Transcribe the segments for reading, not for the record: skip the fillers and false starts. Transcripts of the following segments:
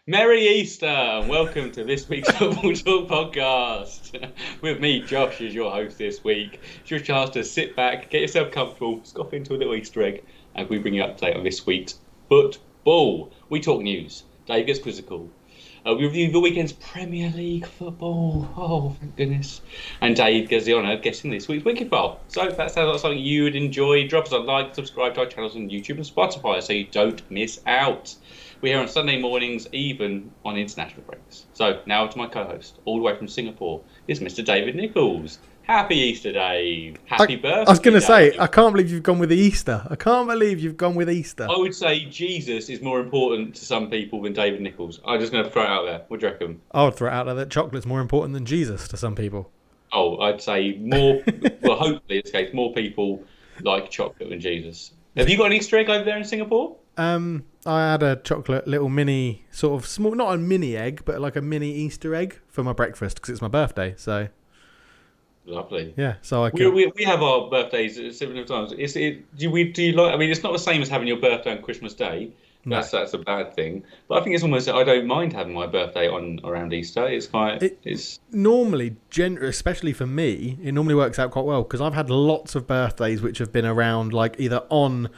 Merry Easter and welcome to this week's Football Talk podcast. With me, Josh, as your host this week. It's your chance to sit back, get yourself comfortable, scoff into a little Easter egg, and we bring you up to date on this week's football. We talk news. Dave gets quizzical. We review the weekend's Premier League football. Oh, thank goodness. And Dave gets the honour of guessing this week's Wikifile. So if that sounds like something you would enjoy, drop us a like, subscribe to our channels on YouTube and Spotify so you don't miss out. We're here on Sunday mornings, even on international breaks. So now to my co-host, all the way from Singapore, is Mr. David Nichols. Happy Easter, Dave. Happy birthday. I was going to say, I can't believe you've gone with Easter. I can't believe you've gone with Easter. I would say Jesus is more important to some people than David Nichols. I'm just going to throw it out there. What do you reckon? I would throw it out there that chocolate's more important than Jesus to some people. Oh, I'd say more, well, hopefully in this case, more people like chocolate than Jesus. Have you got an Easter egg over there in Singapore? I had a chocolate little mini, sort of small, not a mini egg, but like a mini Easter egg for my breakfast because it's my birthday. So lovely. Yeah. So we have our birthdays at similar times. Do you like? I mean, it's not the same as having your birthday on Christmas Day. That's a bad thing. But I think it's almost. I don't mind having my birthday on around Easter. It's normally, especially for me, it normally works out quite well because I've had lots of birthdays which have been around like either on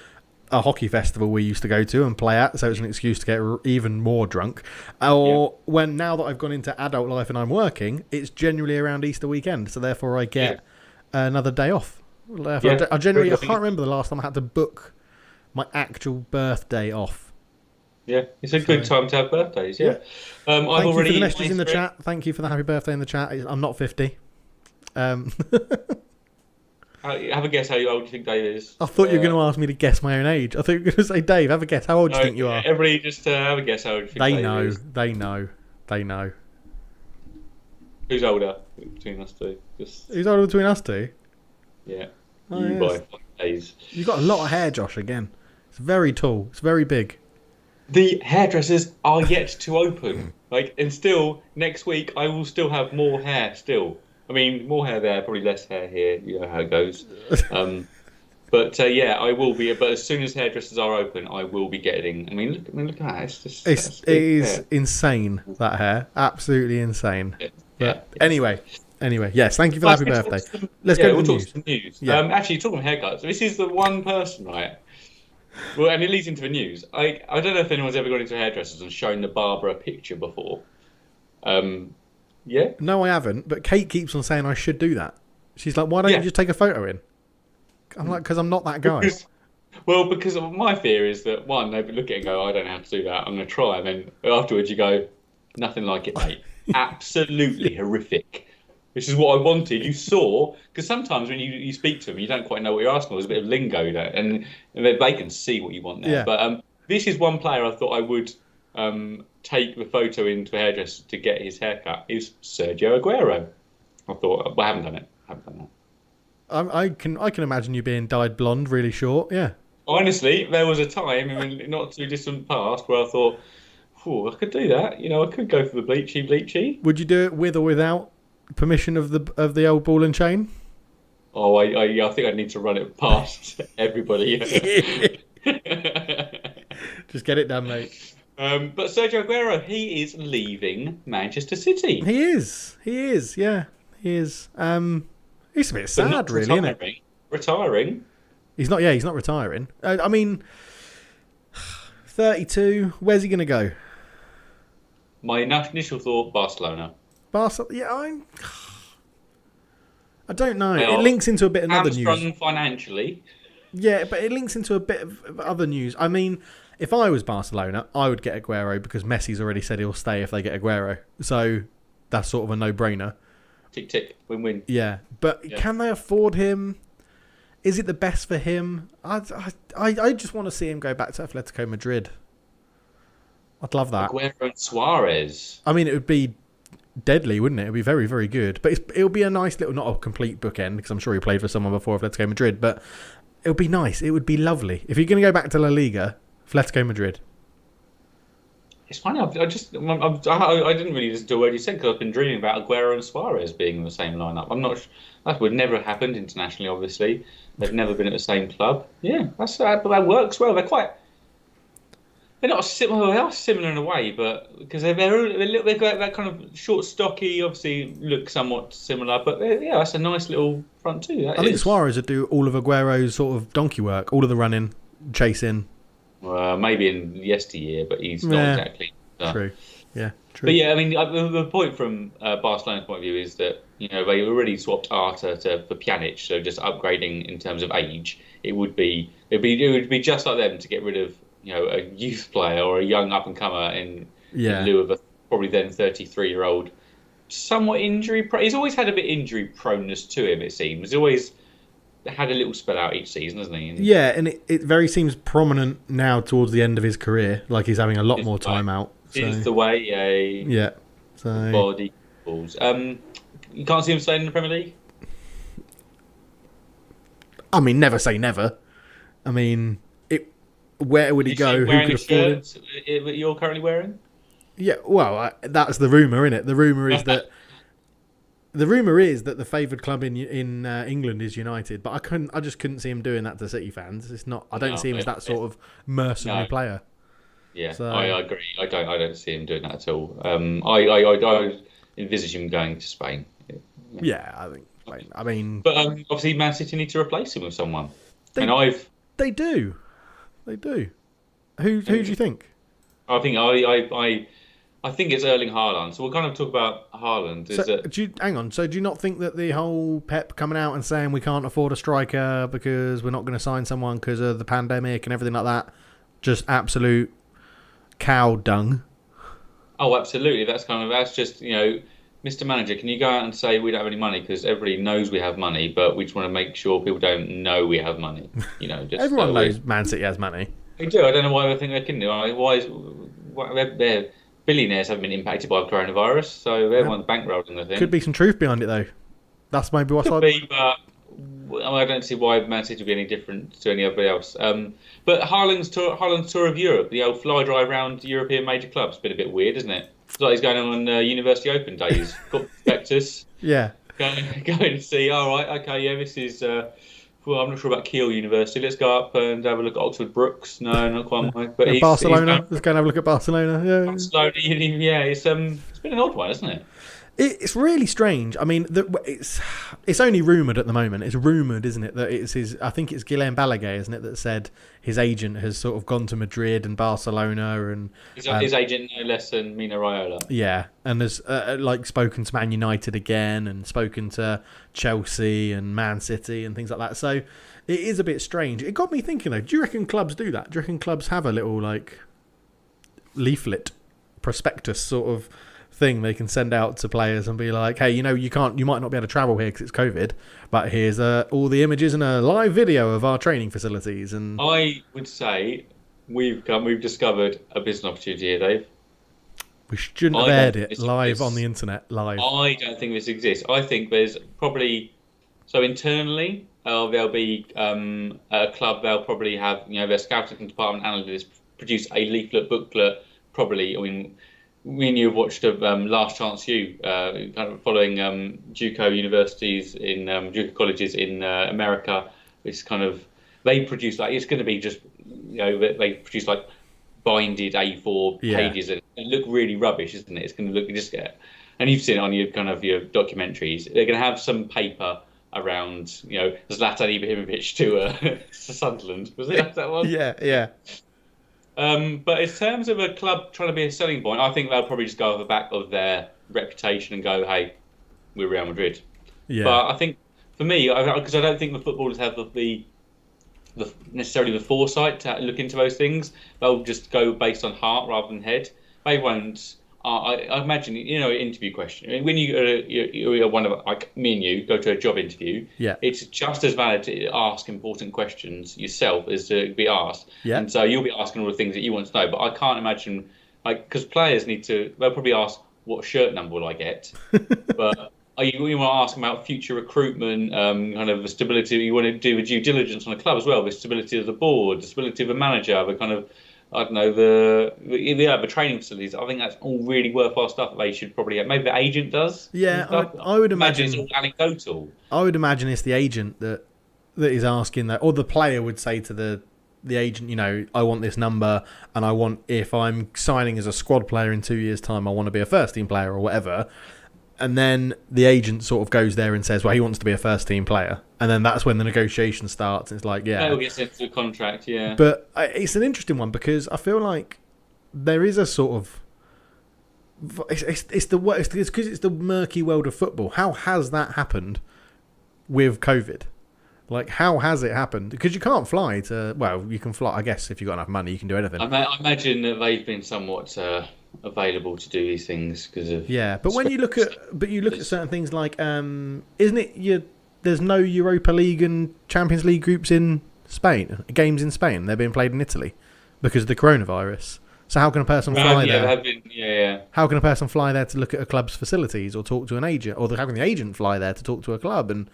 a hockey festival we used to go to and play at, so it's an excuse to get even more drunk, or when now that I've gone into adult life and I'm working, it's generally around Easter weekend, so therefore I get another day off. I can't remember the last time I had to book my actual birthday off. Yeah, it's a good time to have birthdays. Yeah. Thank you for the messages in the chat. Thank you for the happy birthday in the chat. I'm not 50. Have a guess how old you think Dave is. I thought you were going to ask me to guess my own age. I thought you were going to say, Dave, have a guess. How old do you think you are? Everybody just have a guess how old you think Dave is. They know. Who's older between us two? Who's older between us two? Yeah. By 5 days. You've got a lot of hair, Josh, again. It's very tall. It's very big. The hairdressers are yet to open. And still, next week, I will still have more hair still. I mean, more hair there, probably less hair here. You know how it goes. But I will be. But as soon as hairdressers are open, I will be getting. I mean, look at that. It is insane, that hair. Absolutely insane. Anyway, yes. Thank you for the happy birthday. Let's go to some news. Actually, talking about haircuts, this is the one person, right? Well, and it leads into the news. I don't know if anyone's ever gone into hairdressers and shown the barber a picture before. Yeah. No, I haven't. But Kate keeps on saying I should do that. She's like, "Why don't you just take a photo in?" I'm like, "Because I'm not that guy." Because my fear is that one, they look at it and go, "I don't know how to do that. I'm going to try," and then afterwards you go, "Nothing like it, mate. Absolutely horrific." This is what I wanted. You saw, because sometimes when you speak to them, you don't quite know what you're asking for. There's a bit of lingo there, and they can see what you want there. Yeah. But this is one player I thought I would take the photo into a hairdresser to get his haircut is Sergio Aguero. I thought, I haven't done it. I can imagine you being dyed blonde, really short. Yeah. Honestly, there was a time in the not too distant past where I thought, I could do that. I could go for the bleachy. Would you do it with or without permission of the old ball and chain? Oh, I think I need to run it past everybody. Just get it done, mate. But Sergio Aguero, he is leaving Manchester City. He is. Yeah, he is. It's a bit sad, really, isn't it? Retiring. He's not retiring. I mean, 32. Where's he going to go? My initial thought, Barcelona. Yeah, I don't know. It links into a bit of other news. Financially. Yeah, but it links into a bit of other news. I mean, if I was Barcelona, I would get Aguero because Messi's already said he'll stay if they get Aguero. So that's sort of a no-brainer. Tick, tick, win-win. Yeah, but can they afford him? Is it the best for him? I just want to see him go back to Atletico Madrid. I'd love that. Aguero and Suarez. I mean, it would be deadly, wouldn't it? It would be very, very good. But it would be a nice little, not a complete bookend, because I'm sure he played for someone before Atletico Madrid, but it would be nice. It would be lovely. If you're going to go back to La Liga, Atletico Madrid. It's funny, I didn't really listen to a word you said because I've been dreaming about Aguero and Suarez being in the same lineup. I'm not. That would never have happened internationally, obviously. They've never been at the same club. Yeah, but that works well. They're not similar. They are similar in a way, but because they've got that kind of short, stocky. Obviously, look somewhat similar, but yeah, that's a nice little front two. I think Suarez would do all of Aguero's sort of donkey work, all of the running, chasing. Maybe in yesteryear, but he's not exactly. True. Yeah. True. But yeah, I mean, the point from Barcelona's point of view is that they already swapped Arta for Pjanic, so just upgrading in terms of age, it would be just like them to get rid of a youth player or a young up and comer in lieu of a probably then 33-year-old, somewhat injury. He's always had a bit injury proneness to him. It seems he's always had a little spell out each season, hasn't he? And it very seems prominent now towards the end of his career. Like he's having a lot more time out. It's the way so body falls. You can't see him staying in the Premier League. I mean, never say never. I mean, where would he go? Who could afford him? That you're currently wearing? Yeah, well, that's the rumor, isn't it? The rumor is that the favoured club in England is United, but I just couldn't see him doing that to City fans. It's not. I don't see him as that sort of mercenary player. Yeah, so, I agree. I don't see him doing that at all. I envisage him going to Spain. Yeah, I think. I mean, but obviously, Man City need to replace him with someone. They do. Who do you think? I think I think it's Erling Haaland. So we'll kind of talk about Haaland. Hang on. So do you not think that the whole Pep coming out and saying we can't afford a striker because we're not going to sign someone because of the pandemic and everything like that, just absolute cow dung? Oh, absolutely. That's just Mr. Manager, can you go out and say we don't have any money because everybody knows we have money, but we just want to make sure people don't know we have money. Just everyone knows Man City has money. They do. I don't know why they think they can do. Why their billionaires haven't been impacted by coronavirus, so everyone's bankrolling the thing. Could be some truth behind it though. That's maybe what's but I don't see why Man City would be any different to anybody else. But Haaland's tour of Europe, the old fly dry around European major clubs, been a bit weird, isn't it? It's like he's going on University Open days. Got prospectus. Yeah. Going to see. All right. Okay. Yeah. This is. Well, I'm not sure about Kiel University. Let's go up and have a look at Oxford Brookes. No, not quite right. But Barcelona. Let's go and have a look at Barcelona. Yeah. Barcelona. Yeah. It's been an odd one, isn't it? It's really strange. I mean, it's only rumoured at the moment. It's rumoured, isn't it, that it's his... I think it's Guillem Balaguer, isn't it, that said his agent has sort of gone to Madrid and Barcelona and... His agent no less than Mino Raiola. Yeah, and has spoken to Man United again and spoken to Chelsea and Man City and things like that. So it is a bit strange. It got me thinking, though, do you reckon clubs do that? Do you reckon clubs have a little, leaflet, prospectus sort of thing they can send out to players and be like, hey, you might not be able to travel here because it's COVID, but here's all the images and a live video of our training facilities. And I would say we've discovered a business opportunity here, Dave. We shouldn't have aired it live on the internet. Live. I don't think this exists. I think there's probably internally there'll be a club. They'll probably have their scouting department analysts produce a leaflet booklet. Probably, I mean. Me and you have watched Last Chance U, kind of following JUCO universities in JUCO colleges in America. It's kind of they produce it's going to be just they produce binded A4 pages and it look really rubbish, isn't it? It's going to look and you've seen it on your documentaries. They're going to have some paper around Zlatan Ibrahimovic to Sunderland. Was it that one? Yeah. But in terms of a club trying to be a selling point, I think they'll probably just go off the back of their reputation and go, hey, we're Real Madrid. Yeah. But I think, for me, because I don't think the footballers have necessarily the foresight to look into those things, they'll just go based on heart rather than head. They won't... I imagine, an interview question. I mean, when you're one of me and you go to a job interview, it's just as valid to ask important questions yourself as to be asked. Yeah. And so you'll be asking all the things that you want to know. But I can't imagine, because players they'll probably ask, what shirt number will I get? But you want to ask about future recruitment, kind of the stability. You want to do the due diligence on a club as well, the stability of the board, the stability of the manager, the kind of. I don't know, the training facilities. I think that's all really worthwhile stuff that they should probably have. Maybe the agent does. Yeah, I would imagine it's all anecdotal. I would imagine it's the agent that is asking that, or the player would say to the the agent, I want this number, and I want, if I'm signing as a squad player in 2 years' time, I want to be a first team player or whatever. And then the agent sort of goes there and says, well, he wants to be a first team player. And then that's when the negotiation starts. It's like, yeah. That all gets into a contract, yeah. But it's an interesting one because I feel like there is a sort of... It's because it's the murky world of football. How has that happened with COVID? Like, how has it happened? Because you can't fly to... Well, you can fly. I guess if you've got enough money, you can do anything. I imagine that they've been somewhat available to do these things because of... Yeah, but when you look at certain things like... isn't it... There's no Europa League and Champions League groups in Spain. Games in Spain. They're being played in Italy because of the coronavirus. So how can a person fly there? How can a person fly there to look at a club's facilities or talk to an agent? Or how can the agent fly there to talk to a club? And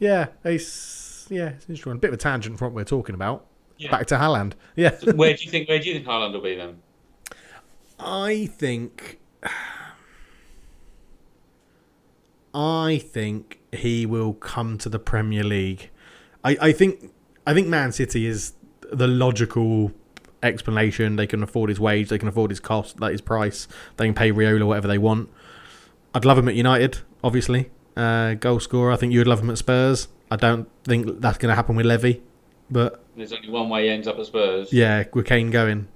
it's interesting. A bit of a tangent from what we're talking about. Yeah. Back to Haaland. Yeah. So where do you think Haaland will be then? I think he will come to the Premier League. I think Man City is the logical explanation. They can afford his wage, they can afford his cost, his price, they can pay Riola whatever they want. I'd love him at United, obviously. Goal scorer. I think you would love him at Spurs. I don't think that's going to happen with Levy, but there's only one way he ends up at Spurs. Yeah, with Kane going.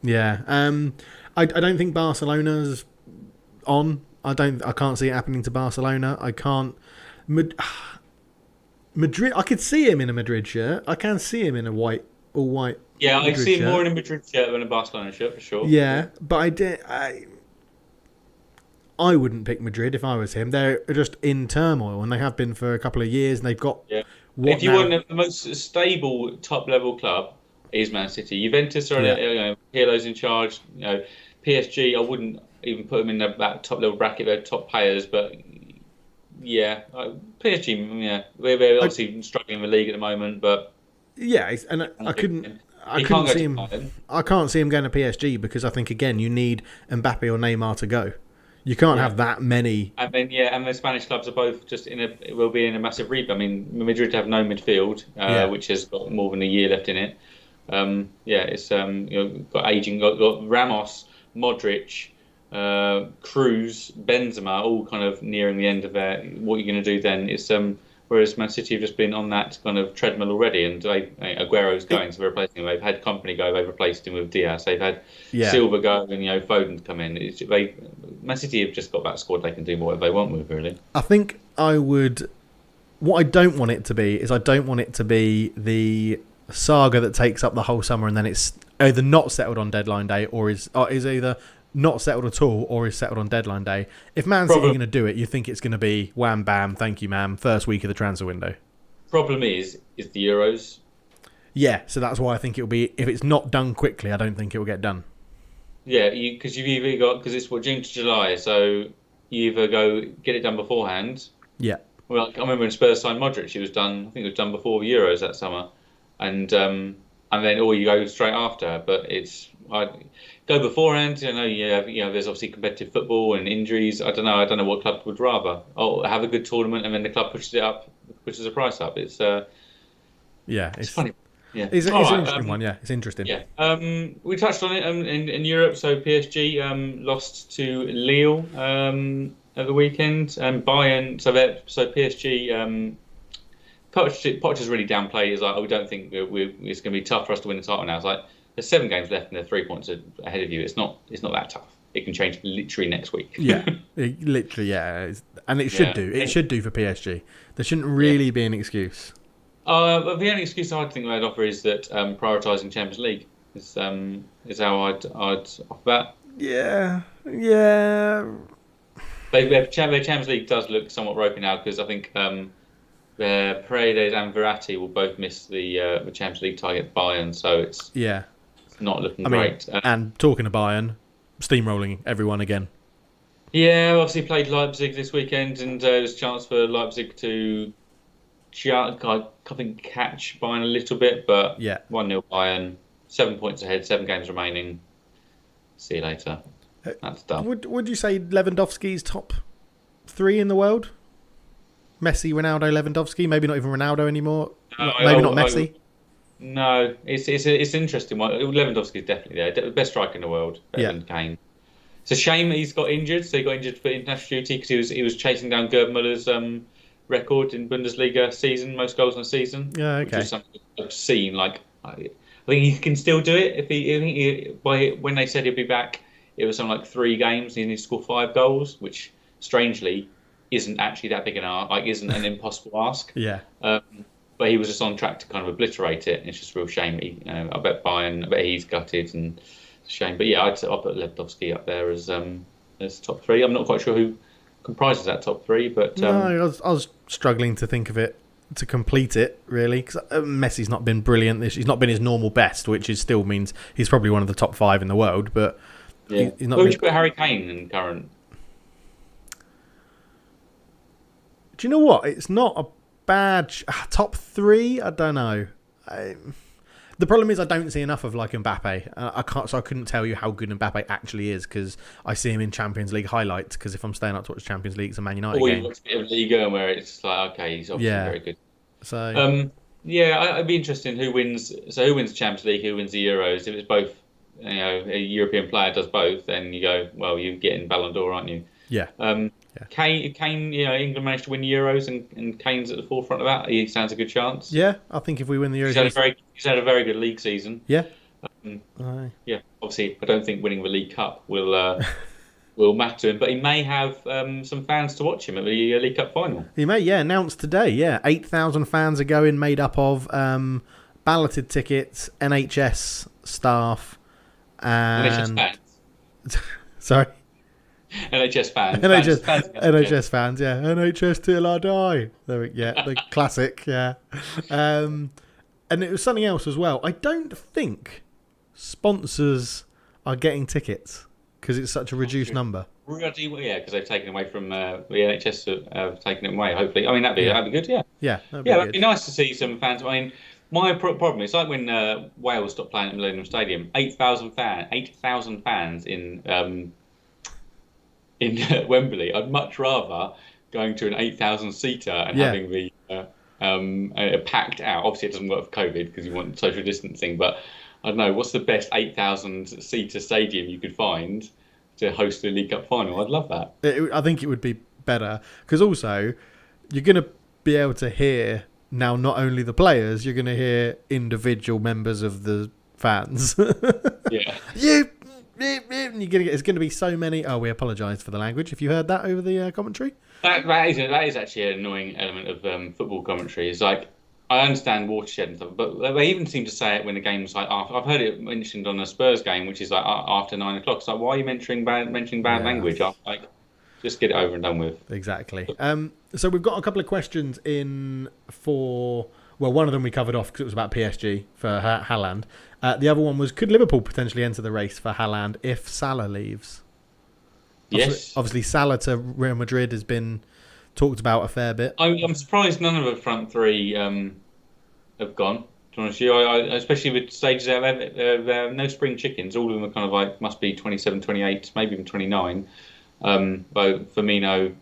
Yeah. I don't think Barcelona's on. I can't see it happening to Barcelona. I can't. Madrid. I could see him in a Madrid shirt. I can see him in a all white. Yeah, I see him more in a Madrid shirt than a Barcelona shirt for sure. Yeah, but I wouldn't pick Madrid if I was him. They're just in turmoil, and they have been for a couple of years, and they've got... Yeah. If you want the most stable top-level club, is Man City. Juventus are, Pirlo's in charge. PSG, I wouldn't even put them in that top-level bracket. They're top players, but... Yeah, PSG, they're obviously struggling in the league at the moment, but... Yeah, and I can't see him going to PSG because I think, again, you need Mbappe or Neymar to go. You can't have that many. And then and the Spanish clubs are both just will be in a massive rebuild. I mean, Madrid have no midfield, which has got more than a year left in it. It's got aging, got Ramos, Modric, Cruz, Benzema, all kind of nearing the end of their. What you're going to do then is whereas Man City have just been on that kind of treadmill already, and Aguero's going, so they're replacing him. They've had Company go, they've replaced him with Diaz. They've had Silva go, and Foden come in. Man City have just got that squad they can do whatever they want with, really. I think I would... What I don't want it to be is I don't want it to be the saga that takes up the whole summer and then it's either not settled on deadline day or is either not settled at all or is settled on deadline day. If Man City are going to do it, you think it's going to be wham, bam, thank you, ma'am, first week of the transfer window. Problem is the Euros. Yeah, so that's why I think it'll be... If it's not done quickly, I don't think it will get done. Yeah, because you've either got... Because it's June to July, so you either go get it done beforehand. Yeah. Well, I remember when Spurs signed Modric, it was done... I think it was done before the Euros that summer. And then or you go straight after, but it's... Go beforehand. There's obviously competitive football and injuries. I don't know what club would rather. Have a good tournament and then the club pushes the price up. It's it's funny. Yeah, it's an interesting one. Yeah, it's interesting. Yeah, we touched on it in Europe. So PSG lost to Lille at the weekend, and Bayern. So PSG. Pochettino's really downplayed. He's like, we don't think it's going to be tough for us to win the title now. It's like, there's 7 games left and they're 3 points ahead of you. It's not that tough. It can change literally next week. Yeah, literally, yeah. And it should do. It should do for PSG. There shouldn't really be an excuse. But the only excuse I'd think they'd offer is that prioritising Champions League is how I'd offer that. Yeah. Their Champions League does look somewhat ropey now because I think Paredes and Verratti will both miss the Champions League target Bayern, so it's not looking great. And talking to Bayern, steamrolling everyone again. Yeah, obviously played Leipzig this weekend, and there's a chance for Leipzig to, I think, catch Bayern a little bit, but 1-0 Bayern, 7 points ahead, 7 games remaining. See you later. That's done. Would you say Lewandowski's top 3 in the world? Messi, Ronaldo, Lewandowski. Maybe not even Ronaldo anymore. Maybe not Messi. No, it's an interesting one. Lewandowski is definitely there. The best striker in the world, better Yeah. than Kane. It's a shame he's got injured. So he got injured for international duty because he was chasing down Gerd Muller's record in Bundesliga season, most goals in a season, Yeah, which okay. was something obscene. Like I think he can still do it if he. I think when they said he'd be back, it was something like 3 games. He needs to score 5 goals, which strangely isn't actually that big an ask. Like isn't an impossible ask. Yeah. But he was just on track to kind of obliterate it. It's just a real shame. I bet he's gutted and it's a shame. But yeah, I'll put Lewandowski up there as top 3. I'm not quite sure who comprises that top 3, but No, I was struggling to think of it to complete it really because Messi's not been brilliant. He's not been his normal best, which is still means he's probably one of the top 5 in the world. But yeah, he's not. Who would you put Harry Kane in current? Do you know what? It's not a bad top 3. I don't know. The problem is I don't see enough of like Mbappe. I couldn't tell you how good Mbappe actually is because I see him in Champions League highlights. Because if I'm staying up to watch Champions League, it's a Man United Or game. you watch a bit of Liga where it's like, okay, he's obviously very good. So yeah, I'd be interested in who wins. So who wins the Champions League? Who wins the Euros? If it's both, a European player does both, then you go, well, you're getting Ballon d'Or, aren't you? yeah, Kane, England managed to win the Euros, and Kane's at the forefront of that. He stands a good chance. yeah. I think if we win the Euros, He's had a very good league season. yeah. Yeah, obviously, I don't think winning the League Cup will matter to him, but he may have some fans to watch him at the League Cup final. He may, announced today. Yeah, 8,000 fans are going, made up of balloted tickets, NHS staff, NHS and fans. sorry. NHS fans. NHS fans, yeah. NHS till I die. The classic, yeah. And it was something else as well. I don't think sponsors are getting tickets because it's such a reduced number. Bloody well, yeah, because they've taken away from the NHS have taken it away. Hopefully, I mean that'd be good. Yeah, Yeah, that'd be nice to see some fans. I mean, my problem is like when Wales stopped playing at Millennium Stadium. 8,000 fans in Wembley. I'd much rather going to an 8,000 seater and having the packed out. Obviously, it doesn't work for COVID because you want social distancing. But I don't know what's the best 8,000 seater stadium you could find to host the League Cup final. I'd love that. I think it would be better because also you're going to be able to hear now not only the players, you're going to hear individual members of the fans. Yeah. It's going to be so many. Oh, we apologise for the language. If you heard that over the commentary, that is actually an annoying element of football commentary. It's like I understand watershed and stuff, but they even seem to say it when the game's like after. I've heard it mentioned on a Spurs game, which is like after 9 o'clock. It's like, why are you mentioning bad language? Like, just get it over and done with. Exactly. So we've got a couple of questions in for. Well, one of them we covered off because it was about PSG for Haaland. The other one was, could Liverpool potentially enter the race for Haaland if Salah leaves? Yes. Obviously, Salah to Real Madrid has been talked about a fair bit. I'm surprised none of the front 3 have gone. To be honest with you, especially with stages there, there are no spring chickens. All of them are kind of like must be 27, 28, maybe even 29. Both Firmino,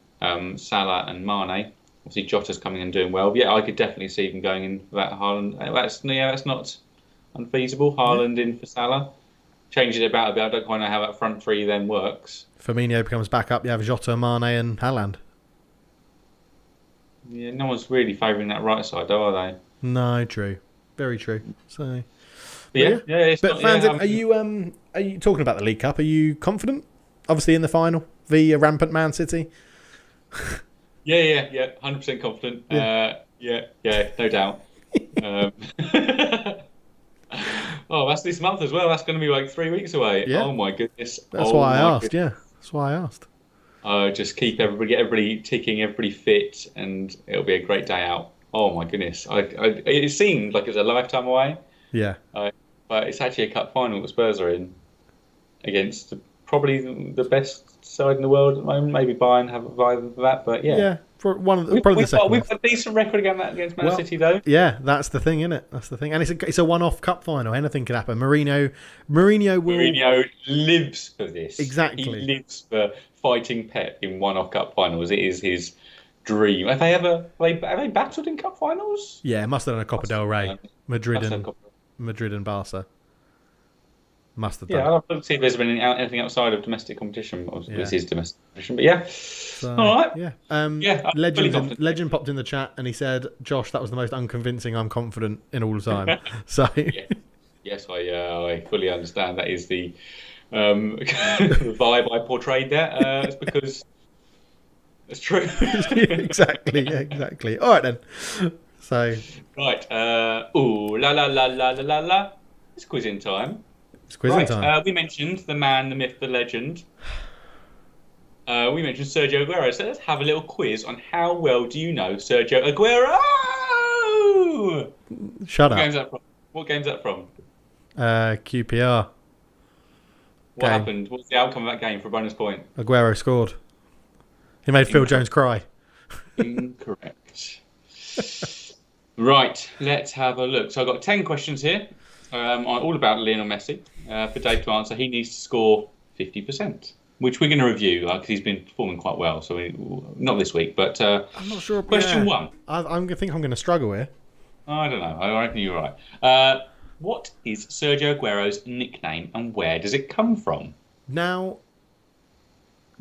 Salah, and Mane. Obviously, Jota's coming and doing well. But yeah, I could definitely see them going in for that Haaland. That's not unfeasible. Haaland in for Salah. Change it about a bit. I don't quite know how that front 3 then works. Firmino becomes backup. You have Jota, Mane, and Haaland. Yeah, no one's really favouring that right side, though, are they? No, true. Very true. So, yeah. It's but not, fans, yeah, are you talking about the League Cup? Are you confident? Obviously in the final, the rampant Man City. Yeah, 100% confident. Yeah, no doubt. Oh, that's this month as well. That's going to be like 3 weeks away. Yeah. Oh my goodness. That's why I asked. Yeah, that's why I asked. Just get everybody ticking, everybody fit, and it'll be a great day out. Oh my goodness. It seemed like it's a lifetime away. Yeah. But it's actually a cup final that Spurs are in against probably the best side in the world at the moment. Maybe Bayern have a vibe of that, but yeah. Yeah, for one of the, probably the second. We've got a decent record against Man City, though. Yeah, that's the thing, isn't it? That's the thing, and it's a one-off cup final. Anything could happen. Mourinho lives for this. Exactly. He lives for fighting Pep in one-off cup finals. It is his dream. Have they battled in cup finals? Yeah, it must have done a Copa del Rey. Madrid and Madrid and Barca. Must have done. Yeah, I'll have to see if there's been anything outside of domestic competition. Yeah. This is domestic competition, but yeah. So, All right. Yeah. Yeah, I'm fully confident. Legend popped in the chat and he said, "Josh, that was the most unconvincing I'm confident in all the time." So Yes, I fully understand. That is the vibe I portrayed there. It's because it's true. exactly. Yeah, exactly. All right then. So Right. Ooh, la la la la la la la. It's quizzing time. it's quizzing time. We mentioned the man, the myth, the legend. We mentioned Sergio Aguero. So let's have a little quiz on how well do you know Sergio Aguero? Shut What up. game's that from? What game's that from? QPR. What Game. happened? What's the outcome of that game for a bonus point? Aguero scored. He made Phil Jones cry. Incorrect. Right, let's have a look. So I've got 10 questions here, all about Lionel Messi. For Dave to answer, he needs to score 50%, which we're going to review because he's been performing quite well. So not this week, but I'm not sure. question one. I think I'm going to struggle here. I don't know. I reckon you're right. What is Sergio Aguero's nickname and where does it come from? Now,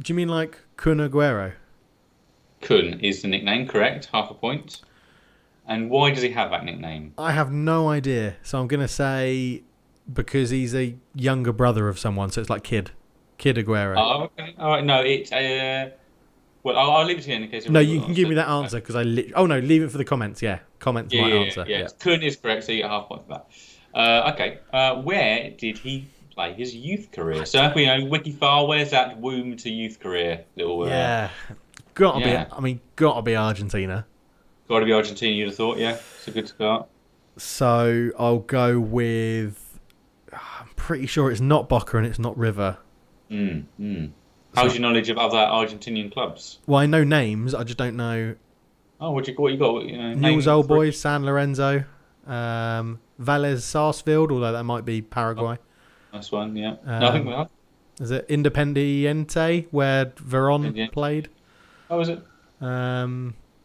do you mean like Kun Aguero? Kun is the nickname, correct? Half a point. And why does he have that nickname? I have no idea. So I'm going to say because he's a younger brother of someone. So it's like Kid Aguero. Oh, okay. All right. No, it's well, I'll leave it to you in case. No, you can give me that answer because oh no, leave it for the comments. Yeah, comments my answer. Yeah. Kun is correct, so you get half point for that. Okay. Where did he play his youth career? So if we know Wikifile, where's that womb to youth career? Little. Gotta be Argentina. Got to be Argentina, you'd have thought. Yeah, it's a good start. So I'll go with. I'm pretty sure it's not Boca and it's not River. How's your knowledge of other Argentinian clubs? Well, I know names. I just don't know. Oh, what you got? Newell's Old Boys, San Lorenzo, Vélez Sarsfield, although that might be Paraguay. Nice one, yeah. No, I think we are. Is it Independiente where Veron played? Oh, is it?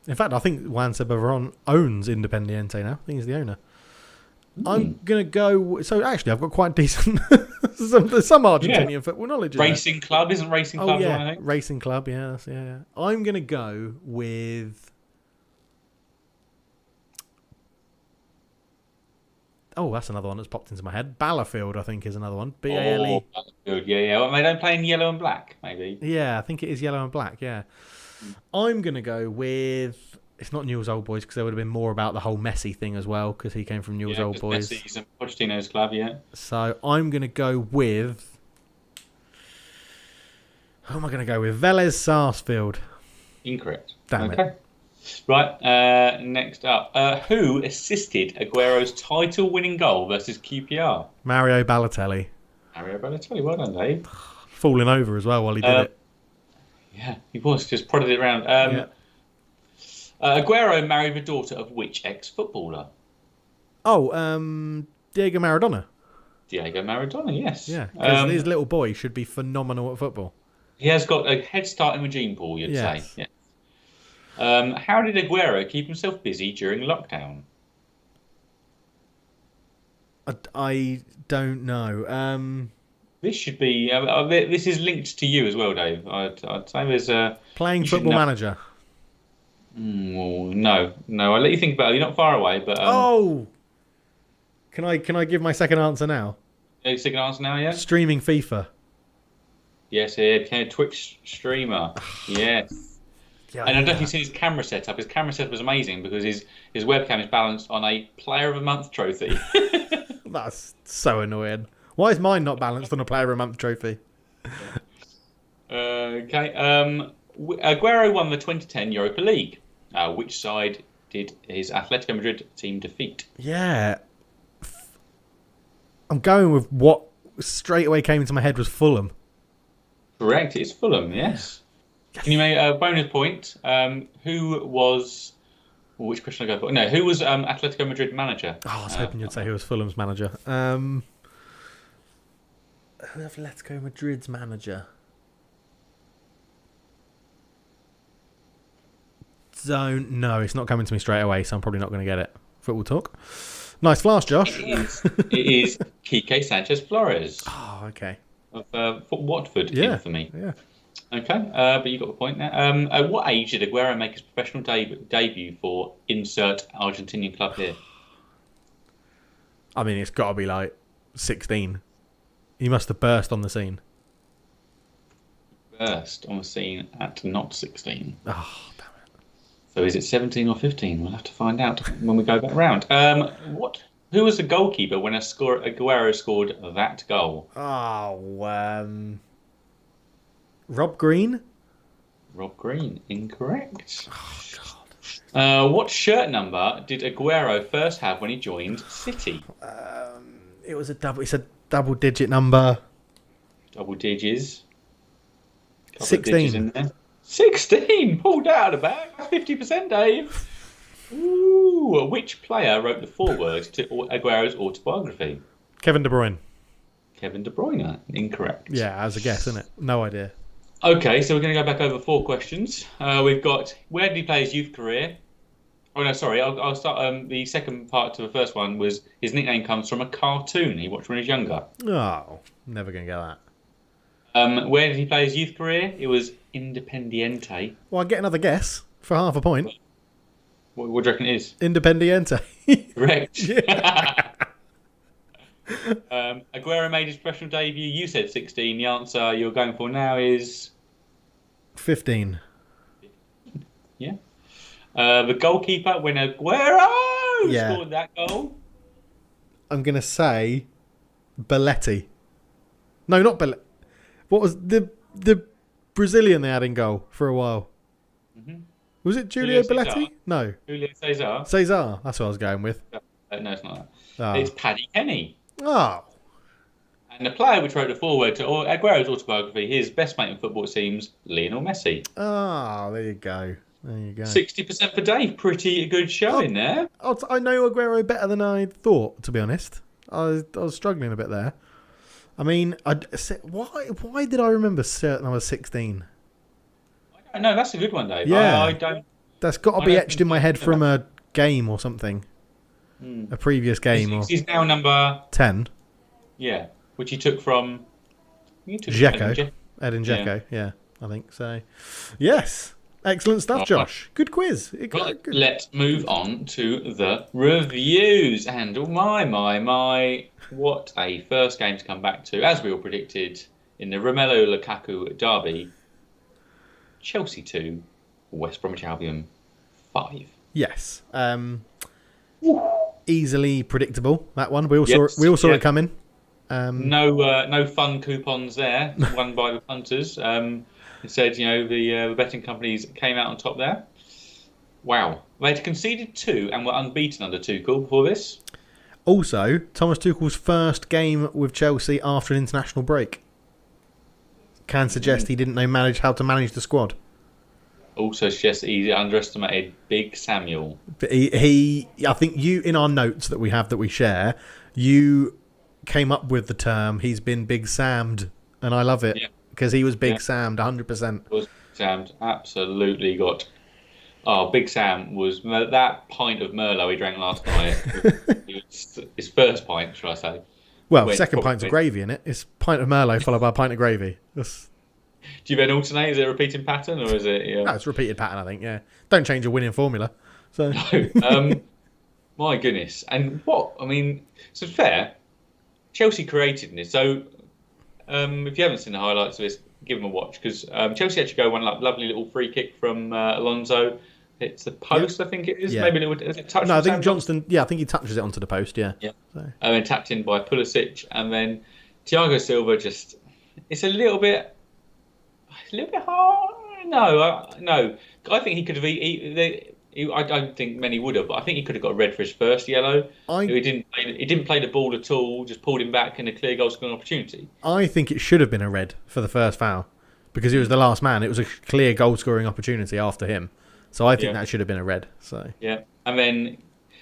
In fact, I think Juan Seba Veron owns Independiente now. I think he's the owner. I'm going to go... So, actually, I've got quite decent... some Argentinian football knowledge. Racing Club, isn't Racing Club? Oh, yeah. I think? Racing Club, yeah. I'm going to go with... Oh, that's another one that's popped into my head. Ballafield, I think, is another one. B-A-L-E. Oh, Ballafield, yeah. Well, they don't play in yellow and black, maybe. Yeah, I think it is yellow and black, yeah. I'm going to go with... It's not Newell's Old Boys because there would have been more about the whole Messi thing as well because he came from Newell's Old Boys. Messi's and Pochettino's club, yeah. So I'm going to go with... Who am I going to go with? Vélez Sarsfield. Incorrect. Damn it. Right, next up. Who assisted Aguero's title-winning goal versus QPR? Mario Balotelli. Well done, Dave. Falling over as well while he did it. Yeah, he was. Just prodded it around. Aguero married the daughter of which ex-footballer? Oh, Diego Maradona. Diego Maradona, yes. Yeah, because his little boy should be phenomenal at football. He has got a head start in the gene pool, you'd say. Yeah. How did Aguero keep himself busy during lockdown? I don't know. This should be... this is linked to you as well, Dave. I'd say there's... Playing Football Manager. Well, no. I'll let you think about it. You're not far away, but... Can I give my second answer now? Second answer now, yeah? Streaming FIFA. Yes, he became a Twitch streamer. Yes. Yeah, and I've definitely seen his camera setup. His camera setup was amazing because his webcam is balanced on a Player of the Month trophy. That's so annoying. Why is mine not balanced on a Player of the Month trophy? Okay. Aguero won the 2010 Europa League. Which side did his Atletico Madrid team defeat? Yeah. I'm going with what straight away came into my head was Fulham. Correct. It's Fulham, yes. Can you make a bonus point? Who was... Which question I go for? No, who was Atletico Madrid manager? Oh, I was hoping you'd say who was Fulham's manager. Who Atletico Madrid's manager? Don't know. It's not coming to me straight away, so I'm probably not going to get it. Football talk. Nice flask, Josh. It is Quique Sanchez Flores Oh, okay. of Watford Yeah. infamy. Yeah. Okay, but you got the point there. At what age did Aguero make his professional debut for insert Argentinian club here? I mean, it's got to be like 16. He must have burst on the scene. Burst on the scene at not 16. Oh, damn it. So is it 17 or 15? We'll have to find out when we go back round. Who was the goalkeeper when Aguero scored that goal? Oh, Rob Green? Rob Green, incorrect. Oh, God. What shirt number did Aguero first have when he joined City? It's a double-digit number. Double digits. 16. In there. 16! Pulled out of the bag. 50%, Dave. Ooh, which player wrote the foreword to Aguero's autobiography? Kevin De Bruyne. Kevin De Bruyne. Incorrect. Yeah, as a guess, isn't it? No idea. Okay, so we're going to go back over 4 questions. We've got, where did he play his youth career? Oh, no, sorry. I'll start. The second part to the first one was his nickname comes from a cartoon he watched when he was younger. Oh, never going to get that. Where did he play his youth career? It was Independiente. Well, I get another guess for half a point. What do you reckon it is? Independiente. Correct. Yeah. Aguero made his professional debut. You said 16. The answer you're going for now is 15. Yeah. The goalkeeper when Aguero scored that goal. I'm going to say Belletti. No, not Belletti. What was the Brazilian they had in goal for a while? Mm-hmm. Was it Julio Belletti? Cesar. No. Julio Cesar. Cesar. That's what I was going with. No, it's not that. Oh. It's Paddy Kenny. Oh. And the player which wrote the foreword to Aguero's autobiography, his best mate in football, it seems, Lionel Messi. Oh, there you go. There you go. 60% for Dave. Pretty good showing there. I know Aguero better than I thought, to be honest. I was struggling a bit there. I mean, why did I remember certain I was 16? I don't know. That's a good one, Dave. Yeah. I don't. That's got to be etched in my head from a game or something. A previous game. He's now number 10. Yeah. Which he took from... Dzeko. Edin Dzeko, yeah, I think so. Yes. Excellent stuff, Josh. Good quiz. Good. Let's move on to the reviews. And oh my, what a first game to come back to. As we all predicted in the Romelu Lukaku derby, Chelsea 2, West Bromwich Albion 5. Yes. Easily predictable, that one. We all saw it coming. No fun coupons there, won by the punters. It said, the betting companies came out on top there. Wow. They had conceded 2 and were unbeaten under Tuchel before this. Also, Thomas Tuchel's first game with Chelsea after an international break. Can suggest he didn't know how to manage the squad. Also suggests he underestimated Big Samuel. But I think you, in our notes that we have that we share, you came up with the term, he's been Big Sammed, and I love it. Yeah. Because he was Big Sammed, 100%. Was Sammed, absolutely got. Oh, Big Sam was that pint of Merlot he drank last night. His first pint, should I say? Well, second pint's of gravy in it. It's pint of Merlot followed by a pint of gravy. Do you then alternate? Is it a repeating pattern or is it? No, it's a repeated pattern, I think. Yeah, don't change your winning formula. So, no. My goodness, and what I mean. So fair. Chelsea created this. So, if you haven't seen the highlights of this, give them a watch because Chelsea actually go one lovely little free kick from Alonso. It's the post, I think it is. Yeah. Maybe is it touched? No, I think Johnston. Yeah, I think he touches it onto the post. Yeah. Yeah. So. And then tapped in by Pulisic, and then Thiago Silva just. It's a little bit hard. No. I think he could have. I don't think many would have, but I think he could have got a red for his first yellow. He didn't play the ball at all. Just pulled him back in a clear goal scoring opportunity. I think it should have been a red for the first foul because he was the last man. It was a clear goal scoring opportunity after him. So I think that should have been a red. So yeah, and then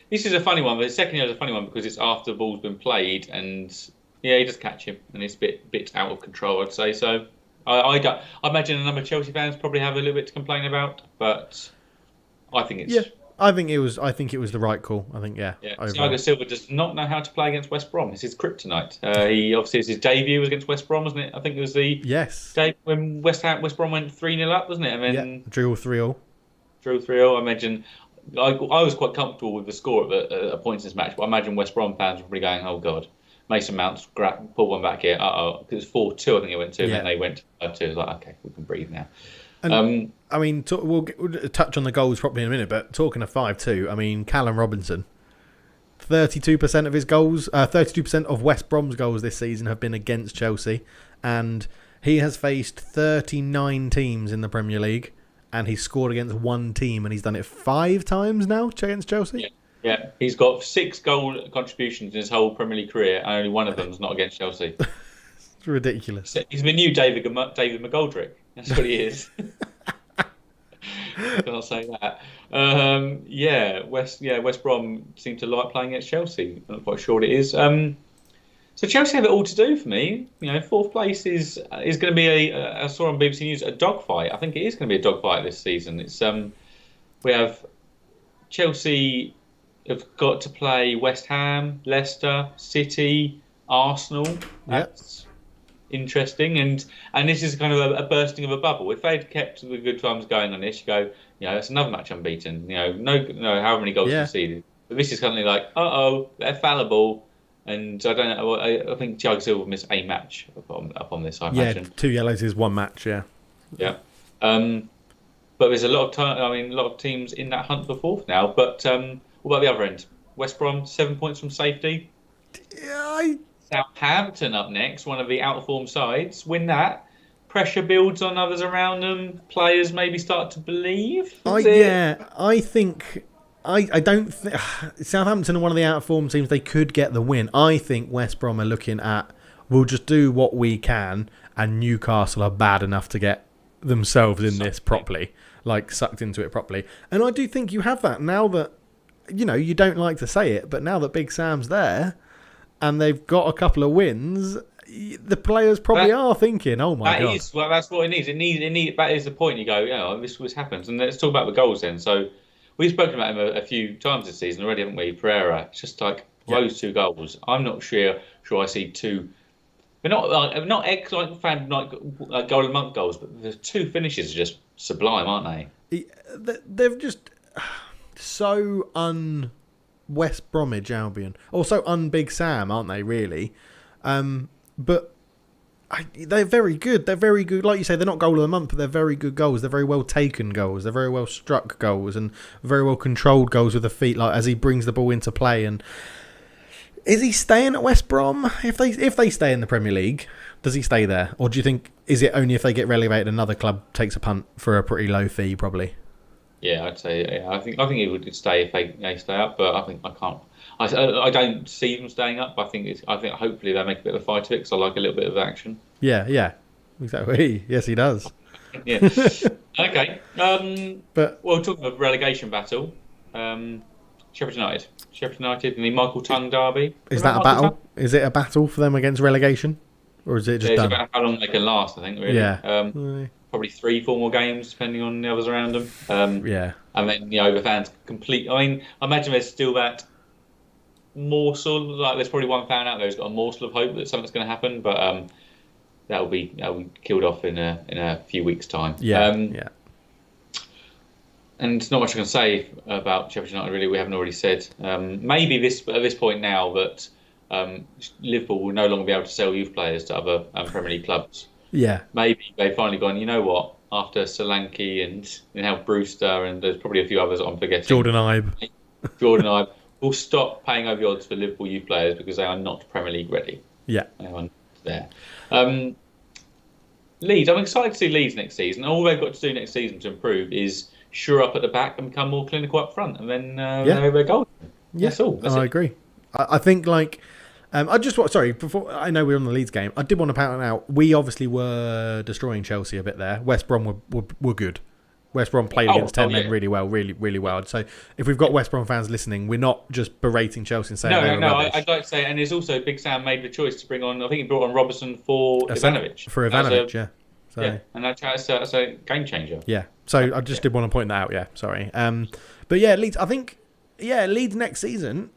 this is a funny one. But the second yellow is a funny one because it's after the ball's been played, and he does catch him, and it's a bit out of control, I'd say. So I imagine a number of Chelsea fans probably have a little bit to complain about, but I think it's I think it was the right call. I think Yeah. overall. Thiago Silva does not know how to play against West Brom. It's his kryptonite. He obviously his debut was against West Brom, wasn't it? I think it was the day when West Brom went 3-0 up, wasn't it? And then drew 3-3. Drew 3-0. I imagine I was quite comfortable with the score at a point in this match, but I imagine West Brom fans were probably going, "Oh God." Mason Mount's pulled one back here. Because it was 4-2, I think it went to, and then they went 5-2. It was like, okay, we can breathe now. And, I mean, we'll touch on the goals properly in a minute, but talking of 5-2, I mean, Callum Robinson, 32% of his goals, 32% of West Brom's goals this season have been against Chelsea, and he has faced 39 teams in the Premier League, and he's scored against one team, and he's done it 5 times now against Chelsea. Yeah, he's got 6 goal contributions in his whole Premier League career, and only one of them is not against Chelsea. It's ridiculous. He's the new David McGoldrick. That's what he is. Can't say that. West Brom seem to like playing against Chelsea. I'm not quite sure what it is. So Chelsea have it all to do for me. 4th place is going to be I saw on BBC News, a dogfight. I think it is going to be a dogfight this season. It's we have Chelsea have got to play West Ham, Leicester, City, Arsenal. That's interesting, and this is kind of a bursting of a bubble. If they'd kept the good times going on this, you go, that's another match unbeaten. No, however many goals conceded. But this is kind of like, they're fallible, and I don't know. I think Thiago Silva will miss a match upon this. I imagine 2 yellows is 1 match. Yeah. But there's a lot of time. I mean, a lot of teams in that hunt for 4th now. But what about the other end? West Brom 7 points from safety. Southampton up next, one of the out-of-form sides. Win that. Pressure builds on others around them. Players maybe start to believe. I think... I don't think... Southampton are one of the out-of-form teams. They could get the win. I think West Brom are looking at, we'll just do what we can, and Newcastle are bad enough to get themselves in this properly. Like, sucked into it properly. And I do think you have that now that, you don't like to say it, but now that Big Sam's there... and they've got a couple of wins, the players probably are thinking, "Oh my God!" That's what it needs. That is the point. You go, this happens. And let's talk about the goals then. So we've spoken about him a few times this season already, haven't we? Pereira. It's just like those 2 goals. I'm not sure I see 2. They're not excellent fan like goal of the month goals, but the 2 finishes are just sublime, aren't they? They're just so West Bromwich Albion. Also Big Sam, aren't they, really? But they're very good. They're very good. Like you say, they're not goal of the month, but they're very good goals. They're very well taken goals. They're very well struck goals and very well controlled goals with the feet, like as he brings the ball into play. And is he staying at West Brom? If they stay in the Premier League, does he stay there? Or do you think, is it only if they get relegated another club takes a punt for a pretty low fee, probably? Yeah, I'd say. Yeah, I think he would stay if they stay up, but I can't. I don't see them staying up. I think hopefully they make a bit of a fight of it because I like a little bit of action. Yeah, exactly. Yes, he does. Yeah. Okay. But talking of relegation battle, Sheffield United and the Michael Tongue derby. Is that a battle? Is it a battle for them against relegation, or is it just done? It's about how long they can last. I think really. Yeah. Probably 3-4 more games, depending on the others around them. And then the fans complete. I mean, I imagine there's still that morsel. Like, there's probably one fan out there who's got a morsel of hope that something's going to happen, but that'll be killed off in a few weeks' time. Yeah. And not much I can say about Sheffield United. Really, we haven't already said. Maybe at this point now that Liverpool will no longer be able to sell youth players to other Premier League clubs. Yeah. Maybe they've finally gone, you know what, after Solanke and now Brewster and there's probably a few others I'm forgetting. Jordan Ibe. We'll stop paying over the odds for Liverpool youth players because they are not Premier League ready. Yeah. They are not there. Leeds, I'm excited to see Leeds next season. All they've got to do next season to improve is shore up at the back and become more clinical up front and then they're golden. Yeah. That's all. I agree. I think before I know we're on the Leeds game, I did want to point out we obviously were destroying Chelsea a bit there. West Brom were good. West Brom played against 10 men really well, really well. So if we've got West Brom fans listening, we're not just berating Chelsea and saying no. I'd like to say, and there's also Big Sam made the choice to bring on. I think he brought on Robertson for Ivanovic. Yeah, and that's a game changer. Yeah. So I just did want to point that out. Yeah, sorry. But yeah, Leeds. I think Leeds next season.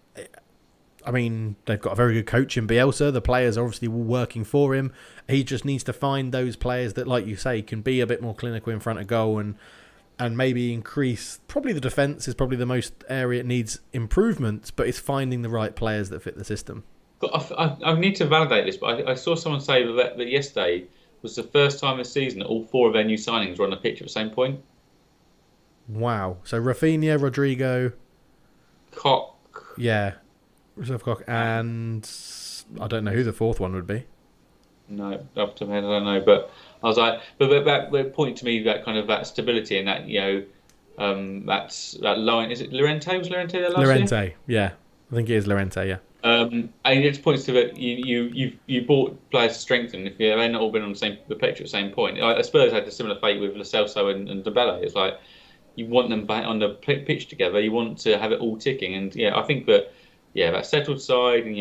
I mean, they've got a very good coach in Bielsa. The players are obviously working for him. He just needs to find those players that, like you say, can be a bit more clinical in front of goal and maybe increase. Probably the defence is probably the most area it needs improvement, but it's finding the right players that fit the system. But I need to validate this, but I saw someone say that yesterday was the first time this season that all 4 of their new signings were on the pitch at the same point. Wow. So Rafinha, Rodrigo, Koch. Yeah. Reserve Koch, and I don't know who the fourth one would be. No, off the top of my head, I don't know. But I was like, but that pointing to me that kind of that stability and that that line. Is it Llorente? Was Llorente there last year? Llorente, yeah, I think it is Llorente, yeah. And it just points to that you bought players to strengthen. If they've not all been on the pitch at the same point, Spurs had a similar fate with Lo Celso and Dybala. It's like you want them back on the pitch together. You want to have it all ticking, and I think that. Yeah, that settled side, and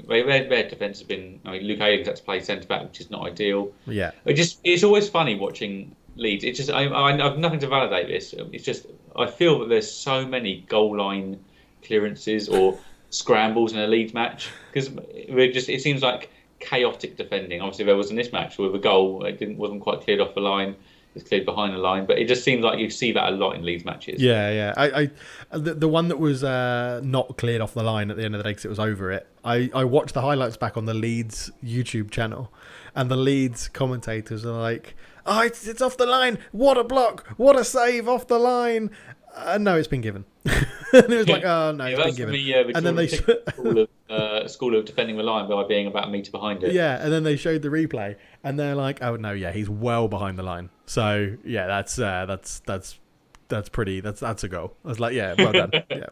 their defence has been. I mean, Luke Ayling's had to play centre back, which is not ideal. Yeah, it's always funny watching Leeds. It's just I have nothing to validate this. It's just I feel that there's so many goal line clearances or scrambles in a Leeds match because it seems like chaotic defending. Obviously, there was in this match with a goal, wasn't quite cleared off the line. It's cleared behind the line, but it just seems like you see that a lot in Leeds matches. Yeah. The one that was not cleared off the line at the end of the day because it was over it. I watched the highlights back on the Leeds YouTube channel, and the Leeds commentators are like, "Oh, it's off the line! What a block! What a save off the line!" No, it's been given. And it was like, "Oh no, it's been given." And then they school of defending the line by being about a metre behind it. Yeah, and then they showed the replay, and they're like, "Oh no, yeah, he's well behind the line." So yeah, that's pretty. That's a goal. I was like, yeah, well done. Yeah.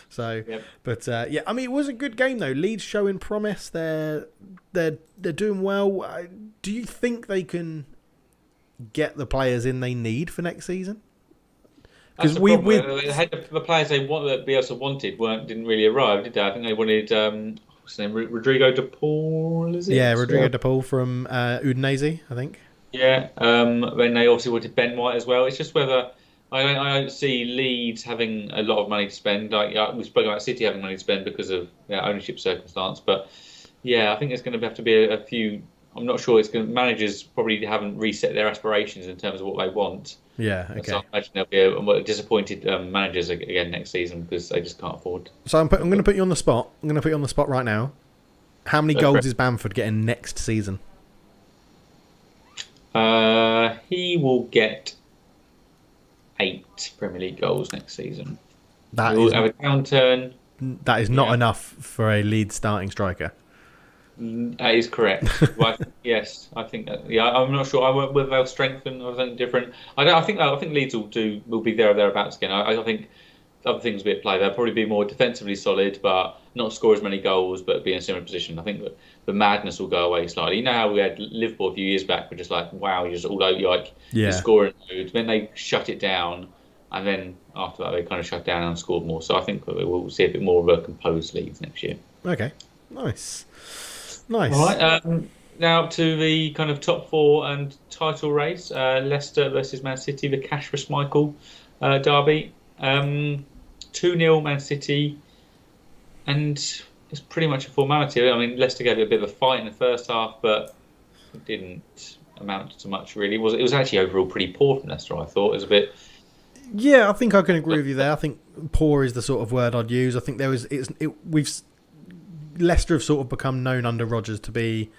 So, yep. But I mean, it was a good game though. Leeds showing promise. They're doing well. Do you think they can get the players in they need for next season? Because the players they want that Bielsa wanted didn't really arrive, did they? I think they wanted what's his name, Rodrigo de Paul, is it? Yeah, Rodrigo de Paul from Udinese, I think. Yeah, then they obviously wanted Ben White as well. It's just whether I don't see Leeds having a lot of money to spend. Like we spoke about City having money to spend because of ownership circumstance, but I think there's going to have to be a few. I'm not sure managers probably haven't reset their aspirations in terms of what they want. Yeah, okay. So I imagine there'll be disappointed managers again next season because they just can't afford. So I'm going to put you on the spot. I'm going to put you on the spot right now. How many goals is Bamford getting next season? He will get 8 Premier League goals next season. He will have a downturn. That is not enough for a Leeds starting striker. That is correct. Yes, I think that. Yeah, I'm not sure whether they'll strengthen or something different. I think Leeds will be there or thereabouts again. I think other things will be at play. They'll probably be more defensively solid, but not score as many goals, but be in a similar position. I think that the madness will go away slightly. You know how we had Liverpool a few years back, we're just like, wow, you're just all over, you're scoring loads. Then they shut it down, and then after that they kind of shut down and scored more. So I think that we'll see a bit more of a composed Leeds next year. Okay, nice. All right. Now to the kind of top 4 and title race: Leicester versus Man City, the Cash for Schmeichel derby. 2-0 Man City, and it's pretty much a formality. I mean, Leicester gave it a bit of a fight in the first half, but it didn't amount to much really. It was actually overall pretty poor from Leicester. I thought it was a bit. Yeah, I think I can agree with you there. I think poor is the sort of word I'd use. I think Leicester have sort of become known under Rodgers to be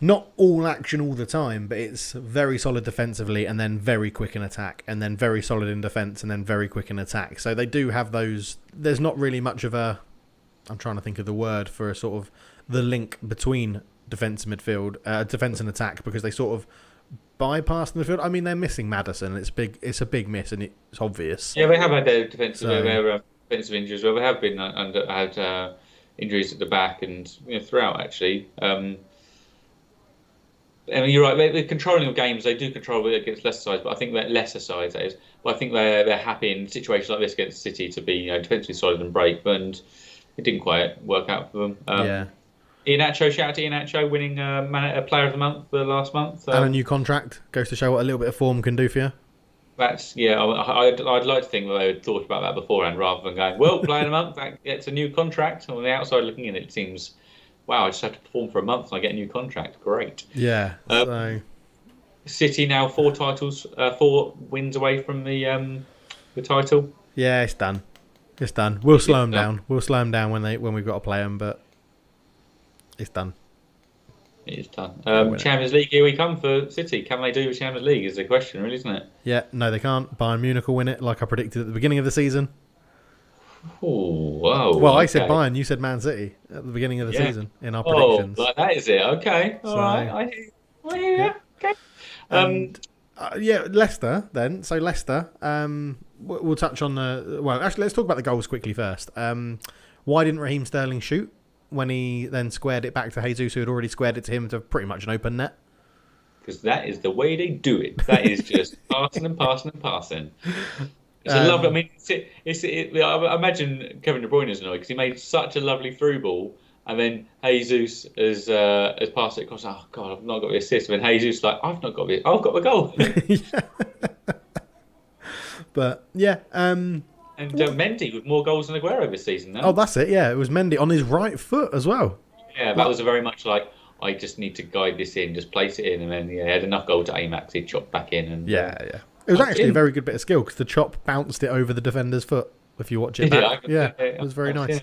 not all action all the time, but it's very solid defensively and then very quick in attack, and then very solid in defence and then very quick in attack. So they do have those. There's not really much of a. I'm trying to think of the word for a sort of the link between defence and midfield, defence and attack, because they sort of bypass the midfield. I mean, they're missing Maddison. It's a big miss, and it's obvious. Yeah, they have had their defensive injuries. Well, they have been had injuries at the back and throughout actually. I mean, you're right. They're controlling of games. They do control it against lesser sides, but I think that lesser sides, that is. But I think they're happy in situations like this against City to be defensively solid and break, and it didn't quite work out for them. Iheanacho, shout out to Iheanacho, winning Player of the Month for last month. And a new contract goes to show what a little bit of form can do for you. That's yeah. I'd like to think that they had thought about that beforehand, rather than going, well, play in a month, that gets a new contract. On the outside looking in, it seems, wow, I just have to perform for a month and I get a new contract. Great. Yeah. So City now 4 titles, 4 wins away from the title. yeah, it's done. It's done. We'll slow them down. We'll slow them down when we've got to play them, but it's done. It is done. Champions League, here we come for City. Can they do the Champions League is the question, really, isn't it? Yeah, no, they can't. Bayern Munich will win it, like I predicted at the beginning of the season. Oh, whoa. Well, okay. I said Bayern, you said Man City at the beginning of the season in our predictions. Oh, like that is it. Okay. All right. I hear you. Okay. Leicester then. So Leicester, we'll touch on the... Well, actually, let's talk about the goals quickly first. Why didn't Raheem Sterling shoot when he then squared it back to Jesus, who had already squared it to him to pretty much an open net? Because that is the way they do it. That is just passing and passing and passing. It's a lovely... I mean, I imagine Kevin De Bruyne is annoyed because he made such a lovely through ball, and then Jesus has passed it across. Oh God, I've not got the assist. And then Jesus like, I've got the goal. But yeah, and Mendy with more goals than Aguero this season. Oh, that's it. Yeah, it was Mendy on his right foot as well. Yeah, that was a very much like, I just need to guide this in, just place it in, and then he had enough goal to aim at. He chopped back in, and yeah. It was actually a very good bit of skill because the chop bounced it over the defender's foot. If you watch it back, it was very nice.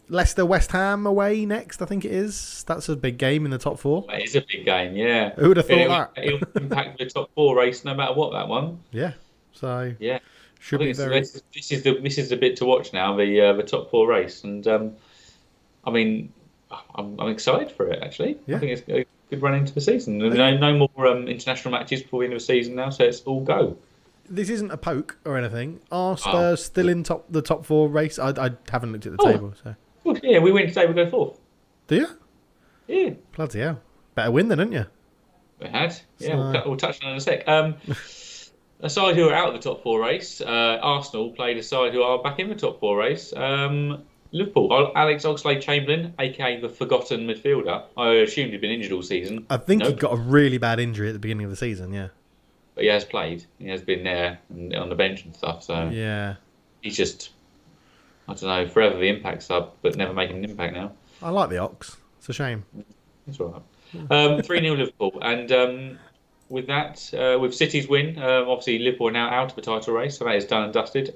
Leicester West Ham away next, I think it is. That's a big game in the top 4. It is a big game, yeah. Who would have thought that? It'll impact the top 4 race no matter what, that one. Yeah. So yeah, should be very. This is the bit to watch now, the top 4 race, and I mean, I'm excited for it actually. Yeah. I think it's a good run into the season. No more international matches before the end of the season now, so it's all go. This isn't a poke or anything. Are Spurs still in the top 4 race? I haven't looked at the table. So yeah, we win today. We go 4th. Do you? Yeah. Bloody hell! Better win then, didn't you? We had. Yeah, we'll touch on it in a sec. A side who are out of the top 4 race, Arsenal played a side who are back in the top 4 race. Liverpool, Alex Oxlade-Chamberlain, aka the forgotten midfielder. I assumed he'd been injured all season. I think he got a really bad injury at the beginning of the season. Yeah. But he has played. He has been there on the bench and stuff. So yeah, he's just, I don't know, forever the impact sub, but never making an impact now. I like the Ox. It's a shame. That's all right. 3-0 Liverpool, and with that, with City's win, obviously Liverpool are now out of the title race, so that is done and dusted.